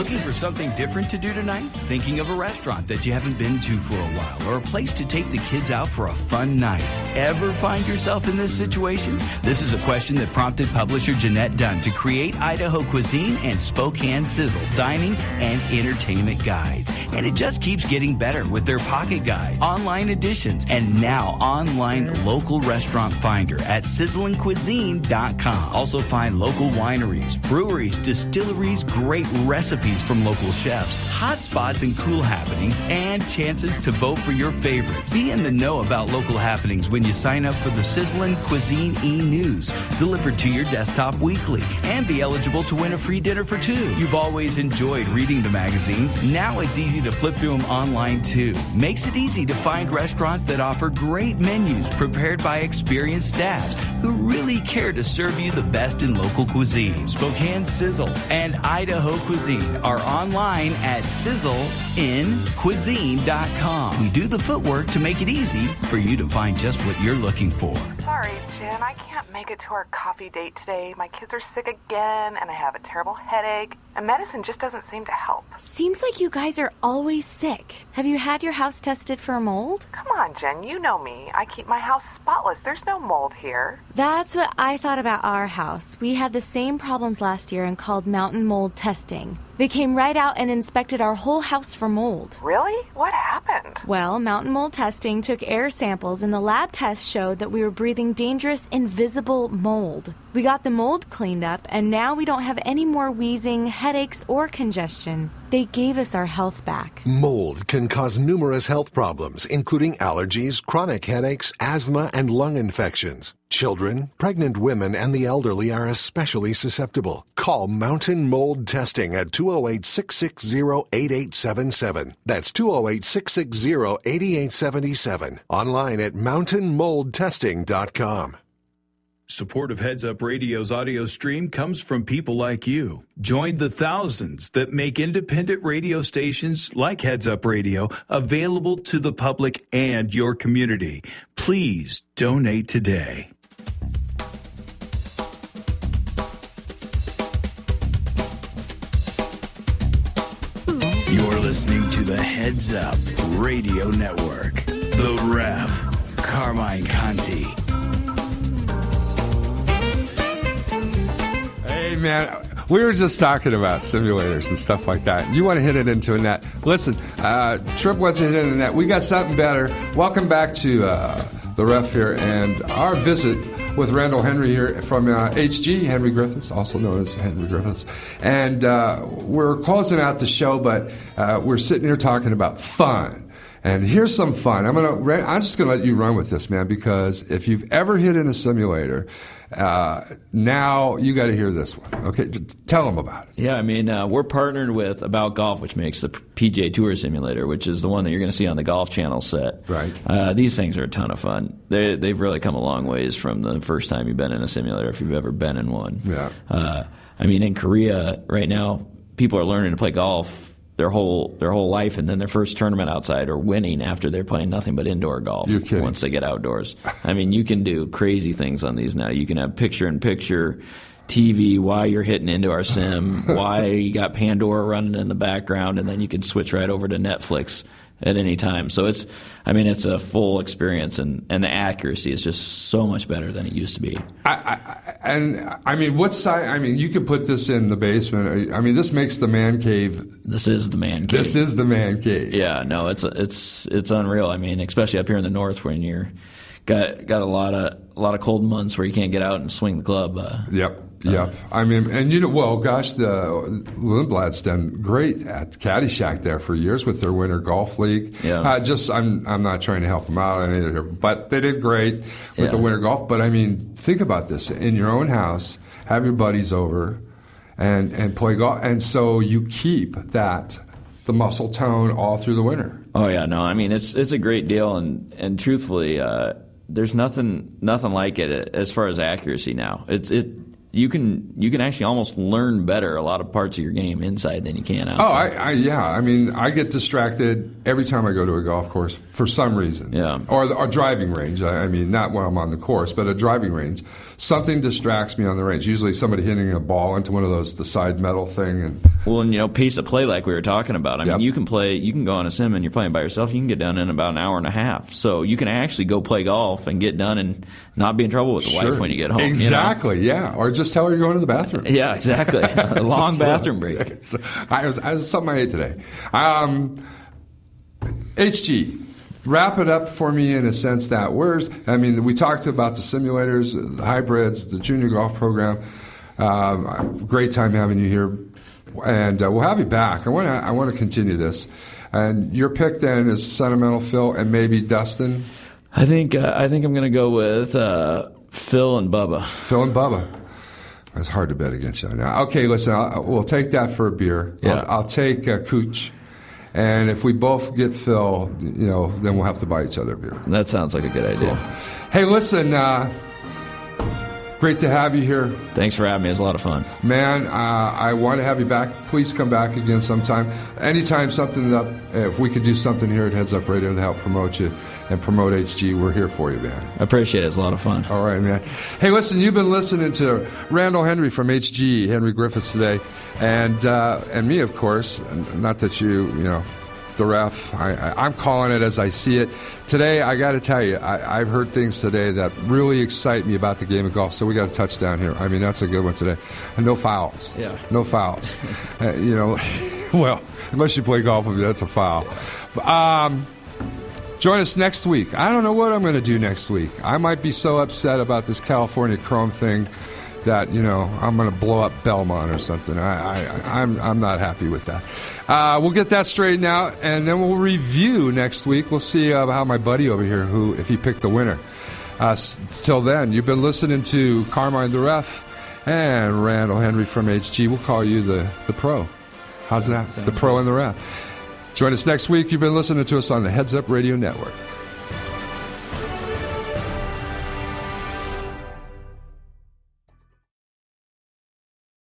Looking for something different to do tonight? Thinking of a restaurant that you haven't been to for a while or a place to take the kids out for a fun night? Ever find yourself in this situation? This is a question that prompted publisher Jeanette Dunn to create Idaho Cuisine and Spokane Sizzle dining and entertainment guides. And it just keeps getting better with their pocket guides, online editions, and now online local restaurant finder at sizzlingcuisine.com. Also find local wineries, breweries, distilleries, great recipes from local chefs, hot spots and cool happenings, and chances to vote for your favorites. Be in the know about local happenings when you sign up for the Sizzlin' Cuisine e-News, delivered to your desktop weekly, and be eligible to win a free dinner for two. You've always enjoyed reading the magazines. Now it's easy to flip through them online too. Makes it easy to find restaurants that offer great menus prepared by experienced staffs who really care to serve you the best in local cuisine. Spokane Sizzle and Idaho Cuisine are online at sizzleincuisine.com. We do the footwork to make it easy for you to find just what you're looking for. Sorry, Jen, I can't make it to our coffee date today. My kids are sick again, and I have a terrible headache, and medicine just doesn't seem to help. Seems like you guys are always sick. Have you had your house tested for mold? Come on, Jen, you know me. I keep my house spotless. There's no mold here. That's what I thought about our house. We had the same problems last year and called mountain mold testing. They came right out and inspected our whole house for mold. Really? What happened? Well, mountain mold testing took air samples, and the lab test showed that we were breathing dangerous, invisible mold. We got the mold cleaned up, and now we don't have any more wheezing, headaches, or congestion. They gave us our health back. Mold can cause numerous health problems, including allergies, chronic headaches, asthma, and lung infections. Children, pregnant women, and the elderly are especially susceptible. Call Mountain Mold Testing at 208-660-8877. That's 208-660-8877. Online at mountainmoldtesting.com. Support of Heads Up Radio's audio stream comes from people like you. Join the thousands that make independent radio stations like Heads Up Radio available to the public and your community. Please donate today. You're listening to the Heads Up Radio Network. The Ref, Carmine Conti. Hey, man, we were just talking about simulators and stuff like that. You want to hit it into a net. Listen, Trip wants to hit it in a net. We got something better. Welcome back to the Ref here and our visit with Randall Henry here from HG, Henry Grifitts, also known as Henry Grifitts. And we're closing out the show, but we're sitting here talking about fun. And here's some fun. I'm just gonna let you run with this, man, because if you've ever hit in a simulator, now you got to hear this one. Okay, tell them about it. Yeah, I mean, we're partnered with About Golf, which makes the PGA Tour simulator, which is the one that you're going to see on the Golf Channel set. Right. These things are a ton of fun. They've really come a long ways from the first time you've been in a simulator, if you've ever been in one. Yeah. I mean, in Korea right now, people are learning to play golf their whole life, and then their first tournament outside or winning after they're playing nothing but indoor golf. You're kidding. Once they get outdoors. I mean, you can do crazy things on these now. You can have picture-in-picture TV while you're hitting into our sim, while you got Pandora running in the background, and then you can switch right over to Netflix at any time. So it's a full experience, and the accuracy is just so much better than it used to be. What size? I mean, you could put this in the basement. I mean, this makes the man cave. This is the man cave. This is the man cave. Yeah, no, it's unreal. I mean, especially up here in the north when you're got a lot of cold months where you can't get out and swing the club. Yep. I mean, and the Lindblad's done great at Caddyshack there for years with their Winter Golf League. Yeah. I'm not trying to help them out either, but they did great with the Winter Golf. But I mean, think about this: in your own house, have your buddies over, and play golf, and so you keep the muscle tone all through the winter. Oh yeah, no, I mean it's a great deal, and truthfully, there's nothing like it as far as accuracy now. you can actually almost learn better a lot of parts of your game inside than you can outside. Yeah. I mean, I get distracted every time I go to a golf course for some reason. Yeah. Or a driving range. I mean, not when I'm on the course, but a driving range. Something distracts me on the range. Usually somebody hitting a ball into one of those, the side metal thing. And pace of play like we were talking about. I mean, you can go on a sim and you're playing by yourself. You can get done in about an hour and a half. So you can actually go play golf and get done and not be in trouble with the wife when you get home. Exactly, yeah. Or just tell her you're going to the bathroom. Yeah, exactly. A long bathroom break. I was something I ate today. HG, wrap it up for me in a sense that we talked about the simulators, the hybrids, the junior golf program. Great time having you here, and we'll have you back. I want to continue this. And your pick then is Sentimental Phil and maybe Dustin. I think I'm going to go with Phil and Bubba. Phil and Bubba. It's hard to bet against you now. Okay, listen, we'll take that for a beer. Yeah. I'll take Cooch. And if we both get Phil, then we'll have to buy each other a beer. That sounds like a good idea. Cool. Hey, listen, great to have you here. Thanks for having me. It was a lot of fun. Man, I want to have you back. Please come back again sometime. Anytime something's up, if we could do something here at Heads Up Radio to help promote you and promote HG, we're here for you, man. I appreciate it. It's a lot of fun. All right, man. Hey, listen, you've been listening to Randall Henry from HG, Henry Grifitts today, and me, of course. Not that the ref. I'm calling it as I see it. Today, I got to tell you, I've heard things today that really excite me about the game of golf. So we got a touchdown here. I mean, that's a good one today. And no fouls. Yeah. No fouls. Well, unless you play golf with me, that's a foul. Join us next week. I don't know what I'm going to do next week. I might be so upset about this California Chrome thing that I'm going to blow up Belmont or something. I'm not happy with that. We'll get that straightened out, and then we'll review next week. We'll see how my buddy over here, if he picked the winner. Till then, you've been listening to Carmine the Ref and Randall Henry from HG. We'll call you the pro. How's that? The pro and the ref. Join us next week. You've been listening to us on the Heads Up Radio Network.